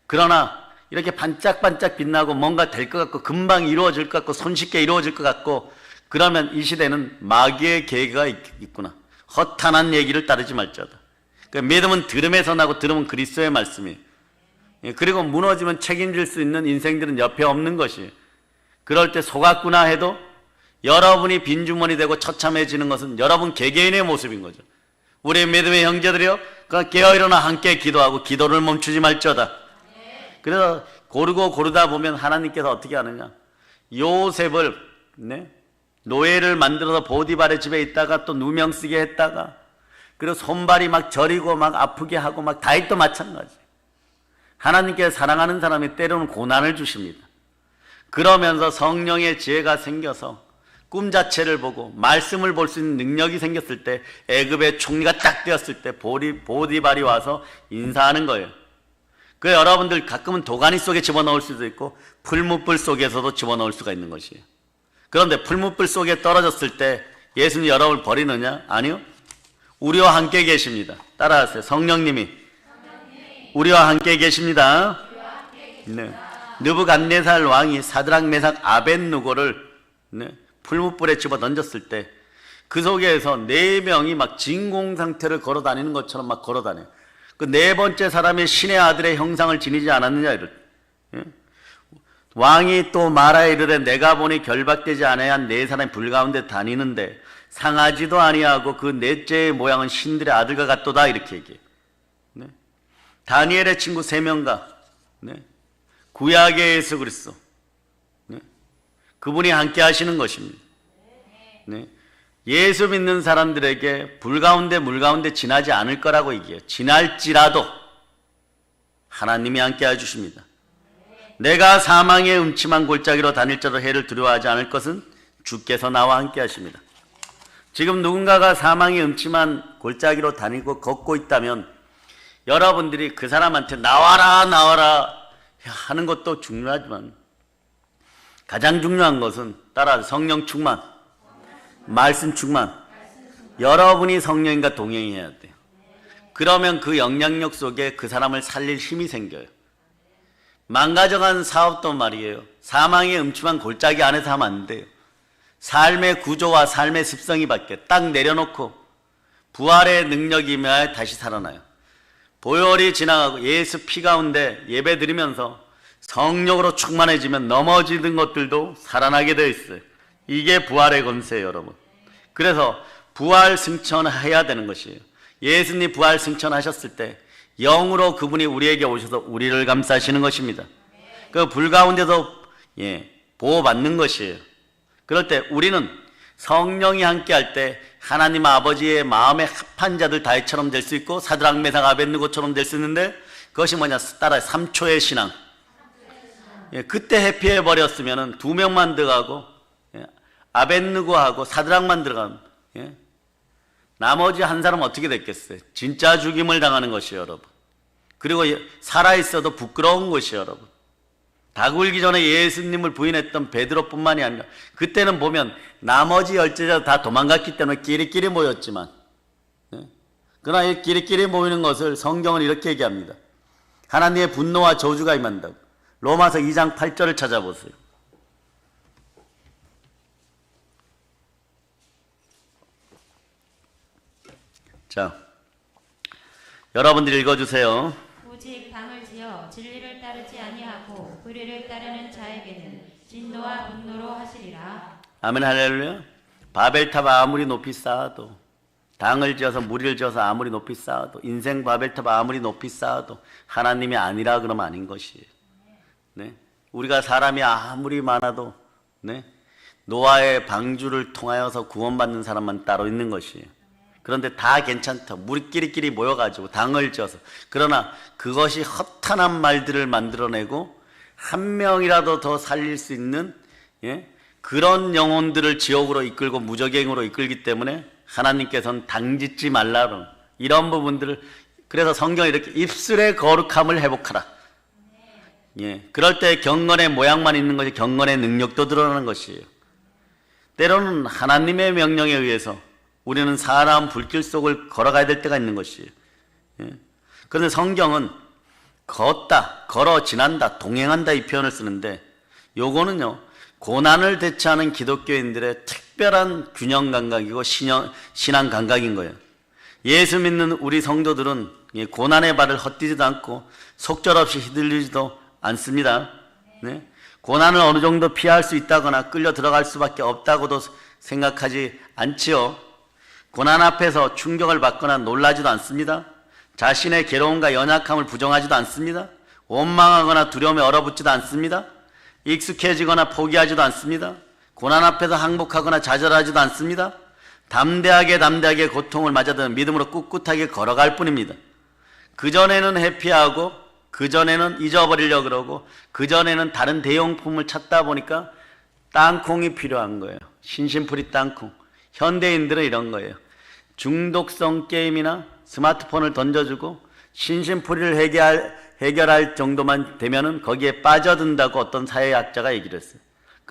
그러나 이렇게 반짝반짝 빛나고 뭔가 될 것 같고 금방 이루어질 것 같고 손쉽게 이루어질 것 같고 그러면 이 시대는 마귀의 계계가 있구나. 허탄한 얘기를 따르지 말자다. 그러니까 믿음은 들음에서 나고 들음은 그리스도의 말씀이에요. 그리고 무너지면 책임질 수 있는 인생들은 옆에 없는 것이에요. 그럴 때 속았구나 해도 여러분이 빈주머니 되고 처참해지는 것은 여러분 개개인의 모습인 거죠. 우리 믿음의 형제들이요, 깨어일어나 함께 기도하고 기도를 멈추지 말자다. 그래서 고르다 보면 하나님께서 어떻게 하느냐, 요셉을 노예를 만들어서 보디발의 집에 있다가 또 누명 쓰게 했다가 그리고 손발이 막 저리고 막 아프게 하고 막 다윗도 마찬가지. 하나님께서 사랑하는 사람이 때로는 고난을 주십니다. 그러면서 성령의 지혜가 생겨서 꿈 자체를 보고 말씀을 볼 수 있는 능력이 생겼을 때 애굽의 총리가 딱 되었을 때 보디발이 와서 인사하는 거예요. 그 여러분들 가끔은 도가니 속에 집어넣을 수도 있고 풀무불 속에서도 집어넣을 수가 있는 것이에요. 그런데 풀무불 속에 떨어졌을 때 예수님 여러분을 버리느냐? 아니요. 우리와 함께 계십니다. 따라하세요. 성령님이 우리와 함께 계십니다. 네. 느부갓네살 왕이 사드락 메삭 아벳느고를 풀무불에 집어 던졌을 때 그 속에서 4명이 막 진공 상태를 걸어 다니는 것처럼 막 걸어 다녀요. 그 4번째 사람이 신의 아들의 형상을 지니지 않았느냐 이럴. 왕이 또 말하여 이르되 내가 보니 결박되지 아니한 4사람이 불 가운데 다니는데 상하지도 아니하고 그 넷째의 모양은 신들의 아들과 같도다 이렇게 얘기해요. 다니엘의 친구 3명과 구약의 예수 그리스도 그분이 함께 하시는 것입니다. 예수 믿는 사람들에게 불 가운데 물 가운데 지나지 않을 거라고 얘기해요. 지날지라도 하나님이 함께 해주십니다. 내가 사망의 음침한 골짜기로 다닐지라도 해를 두려워하지 않을 것은 주께서 나와 함께 하십니다. 지금 누군가가 사망의 음침한 골짜기로 다니고 걷고 있다면 여러분들이 그 사람한테 나와라 나와라 하는 것도 중요하지만 가장 중요한 것은 따라 성령 충만, 말씀 충만. 여러분이 성령과 동행해야 돼요. 그러면 그 영향력 속에 그 사람을 살릴 힘이 생겨요. 망가져간 사업도 말이에요. 사망의 음침한 골짜기 안에서 하면 안 돼요. 삶의 구조와 삶의 습성이 바뀌어요. 딱 내려놓고 부활의 능력이 임하여 다시 살아나요. 보혈이 지나가고 예수 피 가운데 예배 드리면서 성령으로 충만해지면 넘어지는 것들도 살아나게 되어 있어요. 이게 부활의 권세예요, 여러분. 그래서 부활 승천해야 되는 것이에요. 예수님 부활 승천하셨을 때 영으로 그분이 우리에게 오셔서 우리를 감싸시는 것입니다. 그 불 가운데서 보호받는 것이에요. 그럴 때 우리는 성령이 함께 할 때 하나님 아버지의 마음에 합한 자들 다윗처럼 될 수 있고 사드락 메삭 아벳느고처럼 될 수 있는데 그것이 뭐냐? 따라 3초의 신앙. 그때 회피해 버렸으면 2명만 들어가고 아벳느고하고 사드락만 들어가면 나머지 한 사람은 어떻게 됐겠어요? 진짜 죽임을 당하는 것이에요, 여러분. 그리고 살아있어도 부끄러운 것이에요, 여러분. 닭 울기 전에 예수님을 부인했던 베드로뿐만이 아니라 그때는 보면 나머지 10제자 다 도망갔기 때문에 끼리끼리 모였지만 그러나 이 끼리끼리 모이는 것을 성경은 이렇게 얘기합니다. 하나님의 분노와 저주가 임한다고. 로마서 2장 8절을 찾아보세요. 자, 여러분들 읽어주세요. 오직 방을 지어 진리를 따르지 아니하고 불의를 따르는 자에게는 진노와 분노로 하시리라. 아멘 할렐루야. 바벨탑 아무리 높이 쌓아도 당을 지어서 무리를 지어서 아무리 높이 쌓아도 인생 바벨탑 아무리 높이 쌓아도 하나님이 아니라 그러면 아닌 것이에요. 우리가 사람이 아무리 많아도 노아의 방주를 통하여서 구원받는 사람만 따로 있는 것이에요. 그런데 다 괜찮다. 우리끼리끼리 모여가지고 당을 지어서. 그러나 그것이 허탄한 말들을 만들어내고 한 명이라도 더 살릴 수 있는 그런 영혼들을 지옥으로 이끌고 무적행으로 이끌기 때문에 하나님께서는 당짓지 말라는 이런 부분들을, 그래서 성경이 이렇게 입술의 거룩함을 회복하라. 그럴 때 경건의 모양만 있는 것이 경건의 능력도 드러나는 것이에요. 때로는 하나님의 명령에 의해서 우리는 사나운 불길 속을 걸어가야 될 때가 있는 것이에요. 그런데 성경은 걷다, 걸어 지난다, 동행한다 이 표현을 쓰는데, 요거는요 고난을 대처하는 기독교인들의 특별한 균형 감각이고 신앙 감각인 거예요. 예수 믿는 우리 성도들은 고난의 발을 헛디지도 않고 속절없이 휘둘리지도 않습니다. 고난을 어느 정도 피할 수 있다거나 끌려 들어갈 수밖에 없다고도 생각하지 않지요. 고난 앞에서 충격을 받거나 놀라지도 않습니다. 자신의 괴로움과 연약함을 부정하지도 않습니다. 원망하거나 두려움에 얼어붙지도 않습니다. 익숙해지거나 포기하지도 않습니다. 고난 앞에서 항복하거나 좌절하지도 않습니다. 담대하게 고통을 맞아도 믿음으로 꿋꿋하게 걸어갈 뿐입니다. 그전에는 회피하고 그전에는 잊어버리려고 그러고 그전에는 다른 대용품을 찾다 보니까 땅콩이 필요한 거예요. 신심풀이 땅콩. 현대인들은 이런 거예요. 중독성 게임이나 스마트폰을 던져주고 신심풀이를 해결할 정도만 되면은 거기에 빠져든다고 어떤 사회학자가 얘기를 했어요.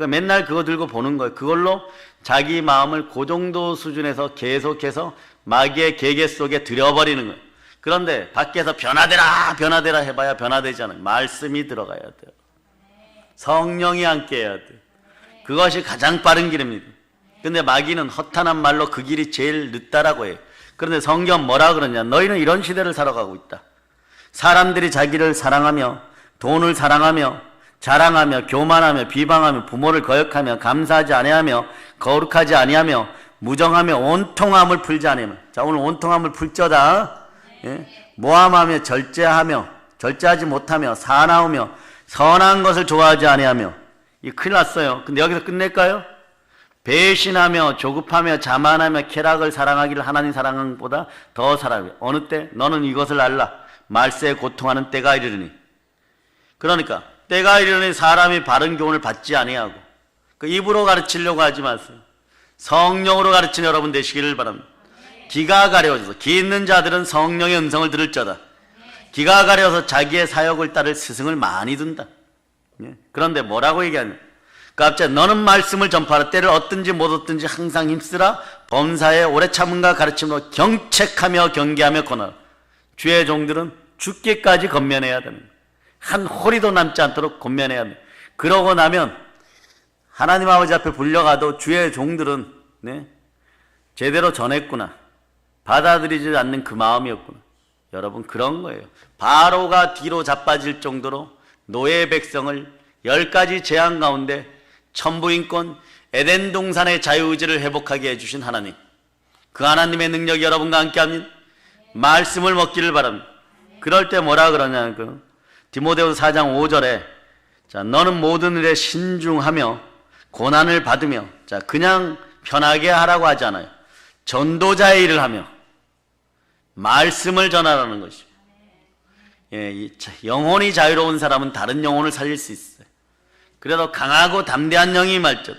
맨날 그거 들고 보는 거예요. 그걸로 자기 마음을 그 정도 수준에서 계속해서 마귀의 계계 속에 들여버리는 거예요. 그런데 밖에서 변화되라 해봐야 변화되지 않아요. 말씀이 들어가야 돼요. 성령이 함께 해야 돼요. 그것이 가장 빠른 길입니다. 근데 마귀는 허탄한 말로 그 길이 제일 늦다라고 해요. 그런데 성경 뭐라 그러냐? 너희는 이런 시대를 살아가고 있다. 사람들이 자기를 사랑하며 돈을 사랑하며 자랑하며 교만하며 비방하며 부모를 거역하며 감사하지 아니하며 거룩하지 아니하며 무정하며 온통함을 풀지 아니하며. 자, 오늘 온통함을 풀자다. 모함하며 절제하지 못하며 사나우며 선한 것을 좋아하지 아니하며. 이 큰일 났어요. 근데 여기서 끝낼까요? 배신하며 조급하며 자만하며 쾌락을 사랑하기를 하나님 사랑한 것보다 더 사랑해. 어느 때? 너는 이것을 알라. 말세에 고통하는 때가 이르리니. 그러니까 때가 이르니 사람이 바른 교훈을 받지 아니하고 그 입으로 가르치려고 하지 마세요. 성령으로 가르치는 여러분 되시기를 바랍니다. 귀가 가려워져서 귀 있는 자들은 성령의 음성을 들을 자다. 귀가 가려워서 자기의 사역을 따를 스승을 많이 둔다. 그런데 뭐라고 얘기하냐? 갑자기 너는 말씀을 전파하라. 때를 얻든지 못 얻든지 항상 힘쓰라. 범사에 오래 참음과 가르침으로 경책하며 경계하며 권하라. 주의 종들은 죽기까지 권면해야 됩니다. 한 호리도 남지 않도록 권면해야 됩니다. 그러고 나면 하나님 아버지 앞에 불려가도 주의 종들은 제대로 전했구나, 받아들이지 않는 그 마음이었구나. 여러분, 그런 거예요. 바로가 뒤로 자빠질 정도로 노예 백성을 10가지 재앙 가운데 천부인권 에덴 동산의 자유의지를 회복하게 해주신 하나님, 그 하나님의 능력이 여러분과 함께합니다. 말씀을 먹기를 바랍니다. 그럴 때 뭐라 그러냐, 디모데후서 4장 5절에 자, 너는 모든 일에 신중하며 고난을 받으며, 자, 그냥 편하게 하라고 하지 않아요. 전도자의 일을 하며 말씀을 전하라는 것이죠. 영혼이 자유로운 사람은 다른 영혼을 살릴 수 있어요. 그래도 강하고 담대한 영이 말죠.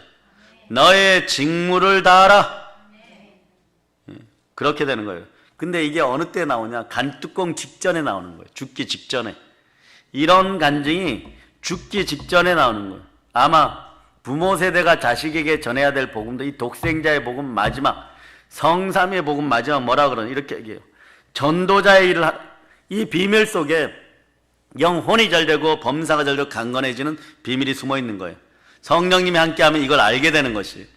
너의 직무를 다하라. 그렇게 되는 거예요. 근데 이게 어느 때 나오냐? 간뚜껑 직전에 나오는 거예요. 죽기 직전에. 이런 간증이 죽기 직전에 나오는 거예요. 아마 부모 세대가 자식에게 전해야 될 복음도 이 독생자의 복음 마지막, 성삼위의 복음 마지막 뭐라 그러냐? 이렇게 얘기해요. 전도자의 일을 이 비밀 속에 영혼이 잘되고 범사가 잘되고 강건해지는 비밀이 숨어 있는 거예요. 성령님이 함께하면 이걸 알게 되는 것이.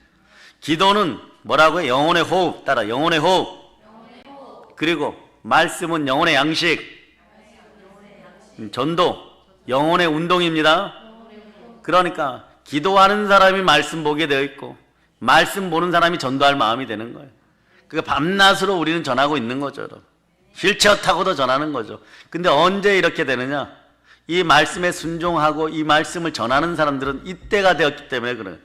기도는 뭐라고요? 영혼의 호흡. 따라 영혼의 호흡. 그리고 말씀은 영혼의 양식. 전도 영혼의 운동입니다. 그러니까 기도하는 사람이 말씀 보게 되어 있고 말씀 보는 사람이 전도할 마음이 되는 거예요. 그러니까 밤낮으로 우리는 전하고 있는 거죠, 여러분. 휠체어 타고도 전하는 거죠. 근데 언제 이렇게 되느냐? 이 말씀에 순종하고 이 말씀을 전하는 사람들은 이때가 되었기 때문에 그래요.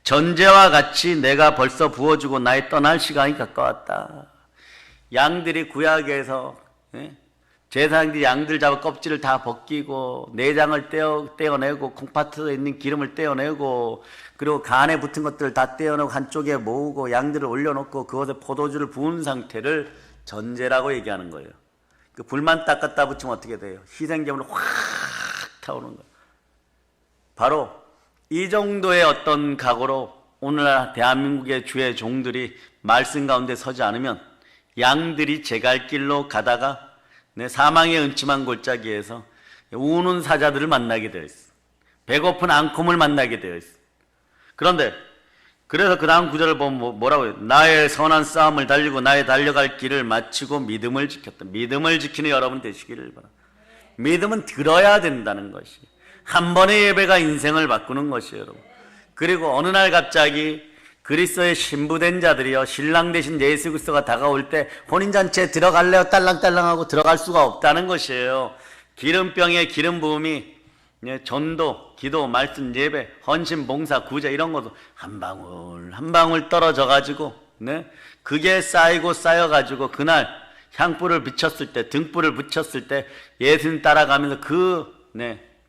전제와 같이 내가 벌써 부어주고 나의 떠날 시간이 가까웠다. 양들이 구약에서 제사장들이 양들 잡아 껍질을 다 벗기고 내장을 떼어내고 콩팥에 있는 기름을 떼어내고 그리고 간에 붙은 것들을 다 떼어내고 한쪽에 모으고 양들을 올려놓고 그것에 포도주를 부은 상태를 전제라고 얘기하는 거예요. 그 불만 딱 갖다 붙이면 어떻게 돼요? 희생제물을 확 타오르는 거예요. 바로 이 정도의 어떤 각오로 오늘날 대한민국의 주의 종들이 말씀 가운데 서지 않으면 양들이 제 갈 길로 가다가 사망의 음침한 골짜기에서 우는 사자들을 만나게 되어 있어. 배고픈 앙콤을 만나게 되어 있어. 그런데 그래서 그 다음 구절을 보면 뭐라고 해요? 나의 선한 싸움을 달리고 나의 달려갈 길을 마치고 믿음을 지켰다. 믿음을 지키는 여러분 되시기를 바랍니다. 믿음은 들어야 된다는 것이 한 번의 예배가 인생을 바꾸는 것이에요, 여러분. 그리고 어느 날 갑자기 그리스도의 신부된 자들이요, 신랑 대신 예수 그리스도가 다가올 때 혼인잔치에 들어갈래요? 딸랑딸랑하고 들어갈 수가 없다는 것이에요. 기름병에 기름 부음이 전도, 기도, 말씀, 예배, 헌신, 봉사, 구제 이런 것도 한 방울 한 방울 떨어져 가지고 그게 쌓이고 쌓여 가지고 그날 향불을 비쳤을 때, 등불을 붙였을 때 예수님 따라가면서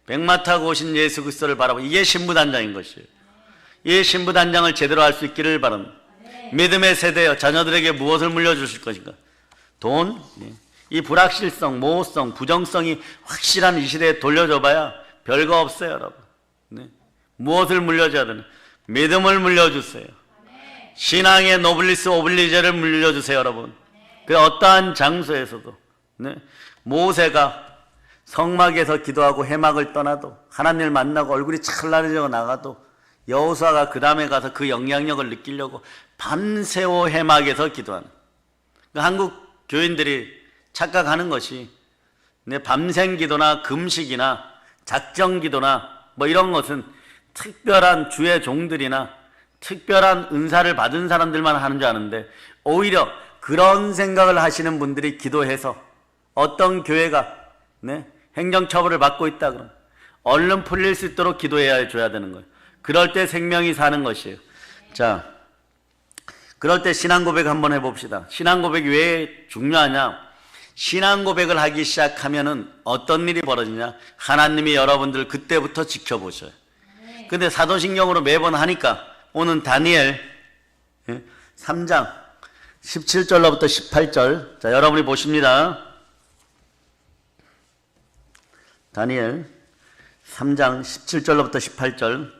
백마 타고 오신 예수 그리스도를 바라보고 이게 신부단장인 것이에요. 이 신부단장을 제대로 할 수 있기를 바랍니다. 믿음의 세대여, 자녀들에게 무엇을 물려주실 것인가? 돈? 이 불확실성, 모호성, 부정성이 확실한 이 시대에 돌려줘봐야 별거 없어요, 여러분. 무엇을 물려줘야 되나? 믿음을 물려주세요. 신앙의 노블리스 오블리제를 물려주세요, 여러분. 그 어떠한 장소에서도 모세가 성막에서 기도하고 해막을 떠나도 하나님을 만나고 얼굴이 찬란해져 나가도 여호수아가 그 다음에 가서 그 영향력을 느끼려고 밤새워 해막에서 기도하는, 한국 교인들이 착각하는 것이 밤샘 기도나 금식이나 작정 기도나 뭐 이런 것은 특별한 주의 종들이나 특별한 은사를 받은 사람들만 하는 줄 아는데, 오히려 그런 생각을 하시는 분들이 기도해서 어떤 교회가 행정처벌을 받고 있다 그러면 얼른 풀릴 수 있도록 기도해야 줘야 되는 거예요. 그럴 때 생명이 사는 것이에요. 자, 그럴 때 신앙 고백 한번 해봅시다. 신앙 고백이 왜 중요하냐? 신앙 고백을 하기 시작하면은 어떤 일이 벌어지냐? 하나님이 여러분들 그때부터 지켜보셔요. 근데 사도신경으로 매번 하니까 오늘 다니엘 3장 17절로부터 18절, 자, 여러분이 보십니다. 다니엘 3장 17절로부터 18절.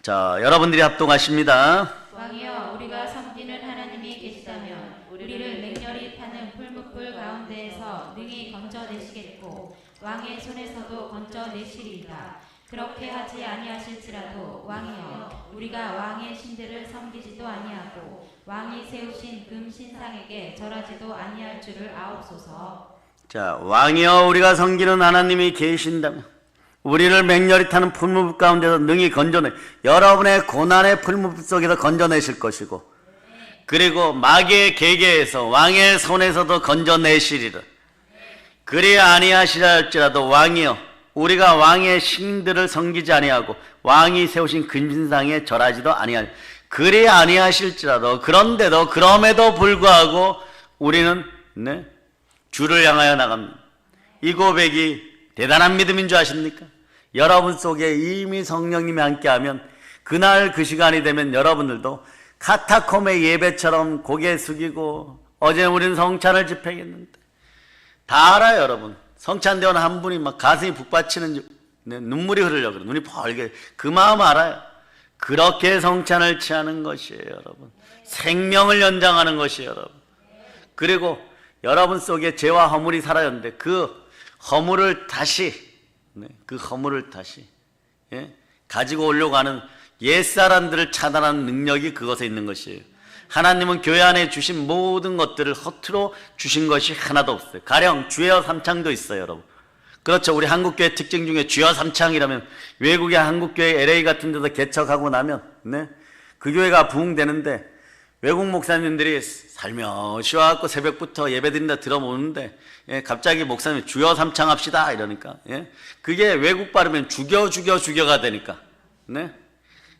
자, 여러분들이 합동하십니다. 왕이여, 우리가 섬기는 하나님이 계시다면 우리를 맹렬히 타는 풀무불 가운데에서 능히 건져내시겠고 왕의 손에서도 건져내시리이다. 그렇게 하지 아니하실지라도 왕이여, 우리가 왕의 신들을 섬기지도 아니하고 왕이 세우신 금 신상에게 절하지도 아니할 줄을 아옵소서. 자, 왕이여, 우리가 섬기는 하나님이 계신다면 우리를 맹렬히 타는 풀무불 가운데서 능히 건져내, 여러분의 고난의 풀무불 속에서 건져내실 것이고, 그리고 마귀의 계계에서 왕의 손에서도 건져내시리라. 그리 아니하시라 할지라도 왕이여, 우리가 왕의 신들을 섬기지 아니하고 왕이 세우신 금신상에 절하지도 아니할, 그리 아니하실지라도, 그런데도 그럼에도 불구하고 우리는 주를 향하여 나갑니다. 이 고백이 대단한 믿음인 줄 아십니까? 여러분 속에 이미 성령님이 함께하면 그날 그 시간이 되면 여러분들도 카타콤의 예배처럼 고개 숙이고, 어제 우리는 성찬을 집행했는데 다 알아요, 여러분. 성찬대원 한 분이 막 가슴이 북받치는 눈물이 흐르려고 그래요. 눈이 벌게. 그 마음 알아요. 그렇게 성찬을 취하는 것이에요, 여러분. 생명을 연장하는 것이에요, 여러분. 그리고 여러분 속에 죄와 허물이 살아있는데 그 허물을 다시 가지고 오려고 하는 옛사람들을 차단하는 능력이 그것에 있는 것이에요. 하나님은 교회 안에 주신 모든 것들을 허투루 주신 것이 하나도 없어요. 가령 주여 삼창도 있어요, 여러분. 그렇죠. 우리 한국교회 특징 중에 주여 삼창이라면, 외국의 한국교회 LA 같은 데서 개척하고 나면 그 교회가 부흥되는데, 외국 목사님들이 살며시 와갖고 새벽부터 예배드린다 들어오는데, 갑자기 목사님이 주여 삼창합시다 이러니까, 그게 외국 발음은 죽여가 되니까,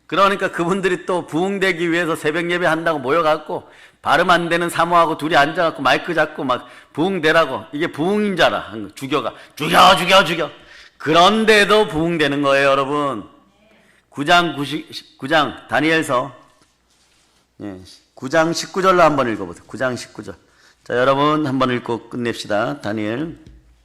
그러니까 그분들이 또 부흥되기 위해서 새벽 예배 한다고 모여갖고 발음 안 되는 사모하고 둘이 앉아갖고 마이크 잡고 막 부흥되라고, 이게 부흥인 줄 알아. 죽여. 그런데도 부흥되는 거예요, 여러분. 9장 다니엘서 9장 19절로 한번 읽어보세요. 9장 19절. 자, 여러분 한번 읽고 끝냅시다. 다니엘.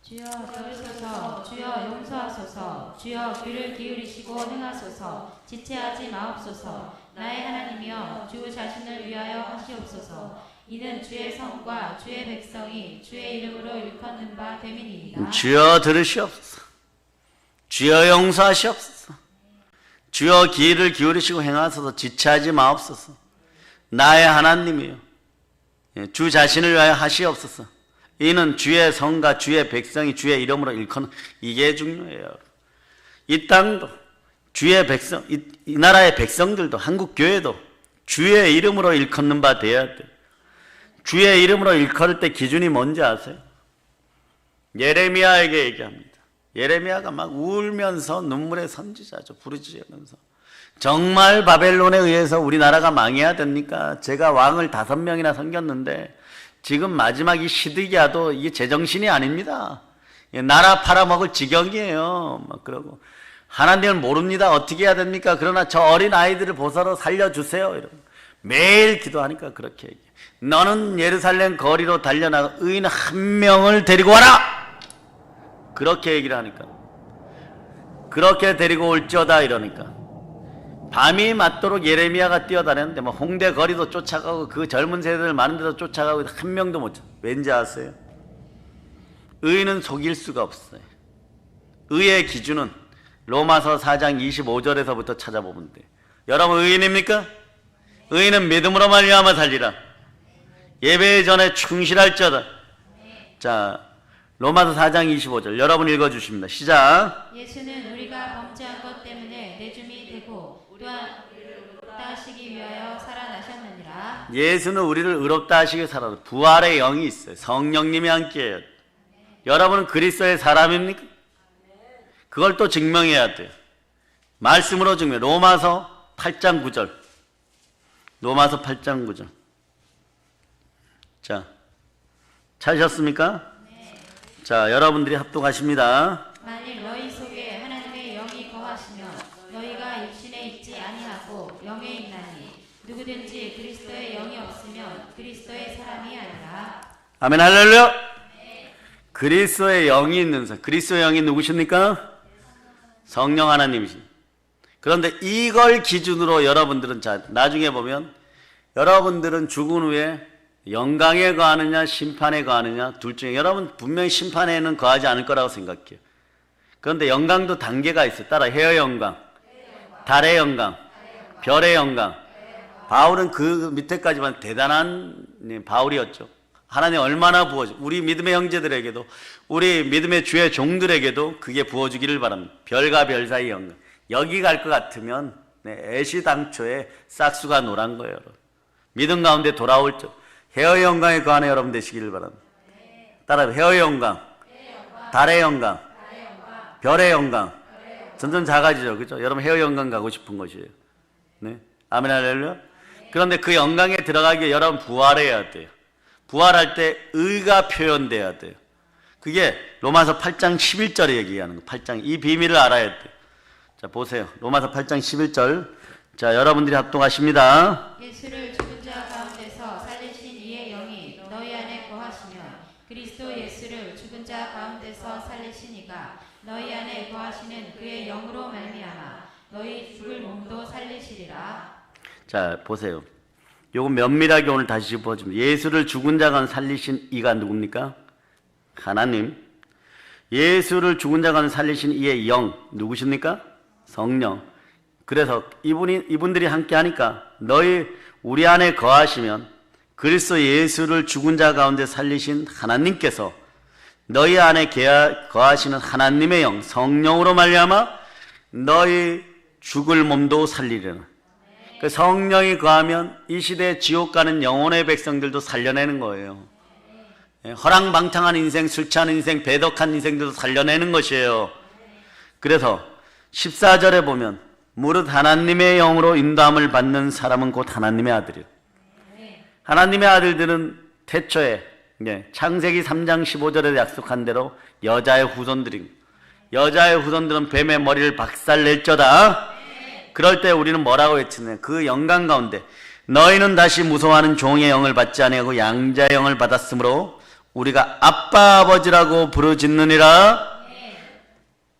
주여 들으소서, 주여 용서하소서, 주여 귀를 기울이시고 행하소서, 지체하지 마옵소서. 나의 하나님이여, 주 자신을 위하여 하시옵소서. 이는 주의 성과 주의 백성이 주의 이름으로 일컫는 바 됨이니이다. 주여 들으시옵소서. 주여 용서하시옵소서. 주여 귀를 기울이시고 행하소서. 지체하지 마옵소서. 나의 하나님이여, 주 자신을 위하여 하시옵소서. 이는 주의 성과 주의 백성이 주의 이름으로 일컫는, 이게 중요해요. 이 땅도 주의 백성, 이 나라의 백성들도, 한국 교회도 주의 이름으로 일컫는 바 되어야 돼요. 주의 이름으로 일컬을 때 기준이 뭔지 아세요? 예레미야에게 얘기합니다. 예레미야가 막 울면서 눈물의 선지자죠. 부르짖으면서 정말 바벨론에 의해서 우리나라가 망해야 됩니까? 제가 왕을 5명이나 섬겼는데 지금 마지막 이 시드기야도 이게 제정신이 아닙니다. 나라 팔아먹을 지경이에요. 막 그러고 하나님을 모릅니다. 어떻게 해야 됩니까? 그러나 저 어린 아이들을 보살로 살려주세요. 이러고 매일 기도하니까 그렇게 얘기해. 너는 예루살렘 거리로 달려나가 의인 한 명을 데리고 와라. 그렇게 얘기를 하니까, 그렇게 데리고 올지어다 이러니까 밤이 맞도록 예레미야가 뛰어다녔는데 뭐 홍대 거리도 쫓아가고 그 젊은 세대들 많은 데도 쫓아가고 한 명도 못 찾아. 왠지 아세요? 의인은 속일 수가 없어요. 의의 기준은 로마서 4장 25절에서부터 찾아보면 돼요. 여러분 의인입니까? 의인은 믿음으로 말미암아 살리라. 예배 전에 충실할지어다. 자, 로마서 4장 25절 여러분 읽어주십니다. 시작. 예수는 우리가 범죄한 것 때문에 내줌이 되고 또한 우리를 의롭다 하시기 위하여 살아나셨느니라. 예수는 우리를 의롭다 하시기 위해 살아나. 부활의 영이 있어요. 성령님이 함께해요. 여러분은 그리스도의 사람입니까? 그걸 또 증명해야 돼요. 말씀으로 증명. 로마서 8장 9절. 로마서 8장 9절. 자, 찾으셨습니까? 네. 자, 여러분들이 합독하십니다. 만일 너희 속에 하나님의 영이 거하시면 너희가 육신에 있지 아니하고 영에 있나니 누구든지 그리스도의 영이 없으면 그리스도의 사람이 아니라. 아멘 할렐루야. 네. 그리스도의 영이 있는 사람. 그리스도의 영이 누구십니까? 성령 하나님이십니다. 그런데 이걸 기준으로 여러분들은, 자, 나중에 보면 여러분들은 죽은 후에 영광에 거하느냐 심판에 거하느냐 둘 중에 여러분 분명히 심판에는 거하지 않을 거라고 생각해요. 그런데 영광도 단계가 있어요. 따라 해의 영광, 달의 영광, 별의 영광. 바울은 그 밑에까지만 대단한 바울이었죠. 하나님 얼마나 부어줘. 우리 믿음의 형제들에게도, 우리 믿음의 주의 종들에게도 그게 부어주기를 바랍니다. 별과 별 사이 영광. 여기 갈 것 같으면 애시당초에 싹수가 노란 거예요. 여러분. 믿음 가운데 돌아올 적 해의 영광에 거하는 여러분 되시기를 바랍니다. 따라 해의 영광, 달의 영광, 별의 영광. 점점 작아지죠, 그렇죠? 여러분 해의 영광 가고 싶은 것이에요. 네, 아멘 할렐루야. 그런데 그 영광에 들어가기 위해 여러분 부활해야 돼요. 부활할 때 의가 표현돼야 돼요. 그게 로마서 8장 11절에 얘기하는 거. 8장 이 비밀을 알아야 돼요. 자, 보세요. 로마서 8장 11절. 자, 여러분들이 합독하십니다. 예수를 죽은 자 가운데서 살리신 이의 영이 너희 안에 거하시면 그리스도 예수를 죽은 자 가운데서 살리신 이가 너희 안에 거하시는 그의 영으로 말미암아 너희 죽을 몸도 살리시리라. 자, 보세요. 요거 면밀하게 오늘 다시 짚어줍니다. 예수를 죽은 자 가운데 살리신 이가 누굽니까? 하나님. 예수를 죽은 자 가운데 살리신 이의 영 누구십니까? 성령. 그래서 이분들이 함께 하니까 우리 안에 거하시면 그리스도 예수를 죽은 자 가운데 살리신 하나님께서 너희 안에 거하시는 하나님의 영, 성령으로 말미암아 너희 죽을 몸도 살리려나. 그 성령이 거하면 이 시대에 지옥 가는 영혼의 백성들도 살려내는 거예요. 허랑방탕한 인생, 술 취한 인생, 배덕한 인생들도 살려내는 것이에요. 그래서 14절에 보면 무릇 하나님의 영으로 인도함을 받는 사람은 곧 하나님의 아들이요. 하나님의 아들들은 태초에 창세기 3장 15절에 약속한 대로 여자의 후손들인, 여자의 후손들은 뱀의 머리를 박살낼저다. 그럴 때 우리는 뭐라고 외치냐? 그 영광 가운데 너희는 다시 무서워하는 종의 영을 받지 아니하고 양자의 영을 받았으므로 우리가 아빠 아버지라고 부르짖느니라.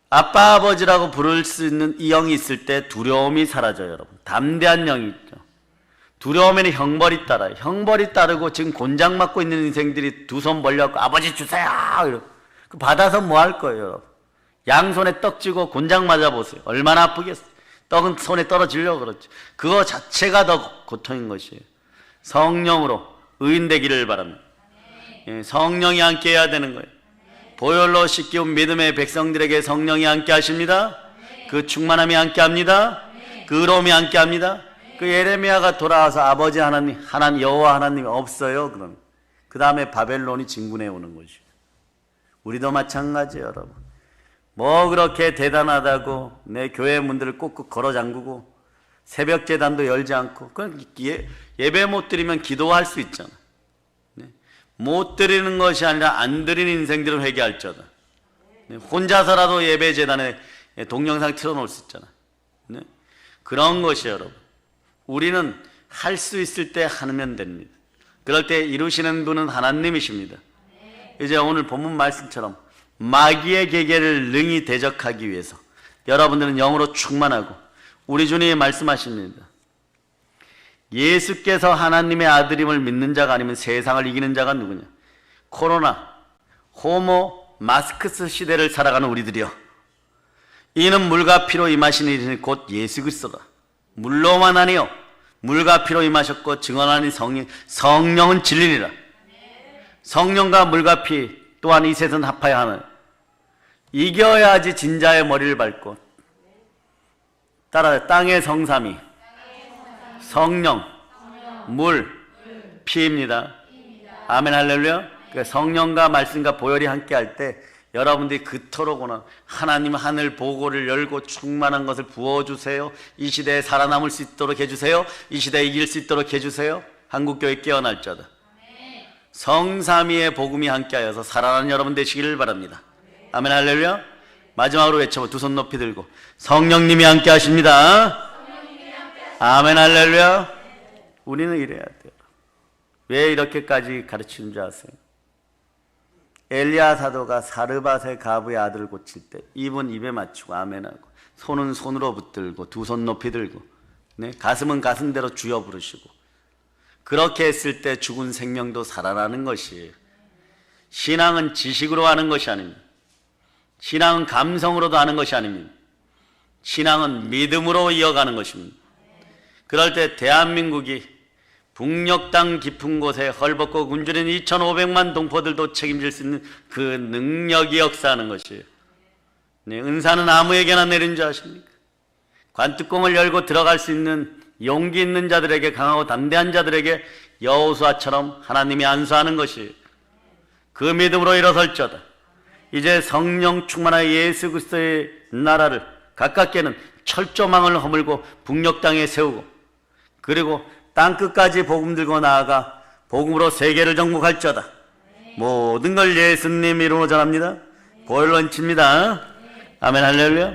아빠 아버지라고 부를 수 있는 이 영이 있을 때 두려움이 사라져요. 여러분, 담대한 영이 있죠. 두려움에는 형벌이 따라요. 형벌이 따르고 지금 곤장 맞고 있는 인생들이 두 손 벌려갖고 아버지 주세요 이러고 받아서 뭐 할 거예요. 여러분, 양손에 떡 쥐고 곤장 맞아보세요. 얼마나 아프겠어요. 떡은 손에 떨어지려고 그렇죠. 그거 자체가 더 고통인 것이에요. 성령으로 의인되기를 바랍니다. 성령이 함께 해야 되는 거예요. 보혈로 씻기운 믿음의 백성들에게 성령이 함께 하십니다. 그 충만함이 함께 합니다. 그 의로움이 함께 합니다. 그 예레미야가 돌아와서 아버지 하나님, 여호와 하나님이 없어요. 그럼 그 다음에 바벨론이 진군해 오는 것이에요. 우리도 마찬가지예요, 여러분. 뭐 그렇게 대단하다고 내 교회 문들을 꾹꾹 걸어 잠그고 새벽 제단도 열지 않고, 그건 예배 못 드리면 기도할 수 있잖아. 못 드리는 것이 아니라 안 드리는 인생들은 회개할지어다. 혼자서라도 예배 재단에 동영상 틀어놓을 수 있잖아. 그런 것이 여러분, 우리는 할 수 있을 때 하면 됩니다. 그럴 때 이루시는 분은 하나님이십니다. 이제 오늘 본문 말씀처럼 마귀의 계계를 능히 대적하기 위해서 여러분들은 영으로 충만하고, 우리 주님이 말씀하십니다. 예수께서 하나님의 아들임을 믿는 자가 아니면 세상을 이기는 자가 누구냐? 코로나, 호모, 마스크스 시대를 살아가는 우리들이여, 이는 물과 피로 임하신 이는 곧 예수 그리스도다. 물로만 아니요 물과 피로 임하셨고 증언하니 성령은 진리니라. 성령과 물과 피 또한 이 셋은 합하여 하는, 이겨야지 진자의 머리를 밟고. 따라요. 땅의 성삼위, 성령, 물, 피입니다. 아멘 할렐루야. 그러니까 성령과 말씀과 보혈이 함께 할 때 여러분들이 그토록오나 하나님 하늘 보고를 열고 충만한 것을 부어주세요. 이 시대에 살아남을 수 있도록 해주세요. 이 시대에 이길 수 있도록 해주세요. 한국교회 깨어날 자다. 성삼위의 복음이 함께하여서 살아나는 여러분 되시기를 바랍니다. 아멘 할렐루야. 마지막으로 외쳐보, 두 손 높이 들고 성령님이 함께 하십니다. 아멘 할렐루야. 우리는 이래야 돼요. 왜 이렇게까지 가르치는 줄 아세요? 엘리야 사도가 사르밧의 가부의 아들을 고칠 때 입은 입에 맞추고 아멘하고, 손은 손으로 붙들고 두 손 높이 들고, 가슴은 가슴대로 주여 부르시고, 그렇게 했을 때 죽은 생명도 살아나는 것이에요. 신앙은 지식으로 하는 것이 아닙니다. 신앙은 감성으로도 하는 것이 아닙니다. 신앙은 믿음으로 이어가는 것입니다. 그럴 때 대한민국이 북녘 땅 깊은 곳에 헐벗고 굶주린 2,500만 동포들도 책임질 수 있는 그 능력이 역사하는 것이에요. 은사는 아무에게나 내린 줄 아십니까? 관뚜껑을 열고 들어갈 수 있는 용기 있는 자들에게, 강하고 담대한 자들에게 여호수아처럼 하나님이 안수하는 것이에요. 그 믿음으로 일어설지어다. 이제 성령 충만한 예수 그리스도의 나라를 가깝게는 철조망을 허물고 북녘 땅에 세우고, 그리고 땅끝까지 복음 들고 나아가 복음으로 세계를 정복할지어다. 모든 걸 예수님 이름으로 전합니다. 보혈로 칩니다. 아멘 할렐루야.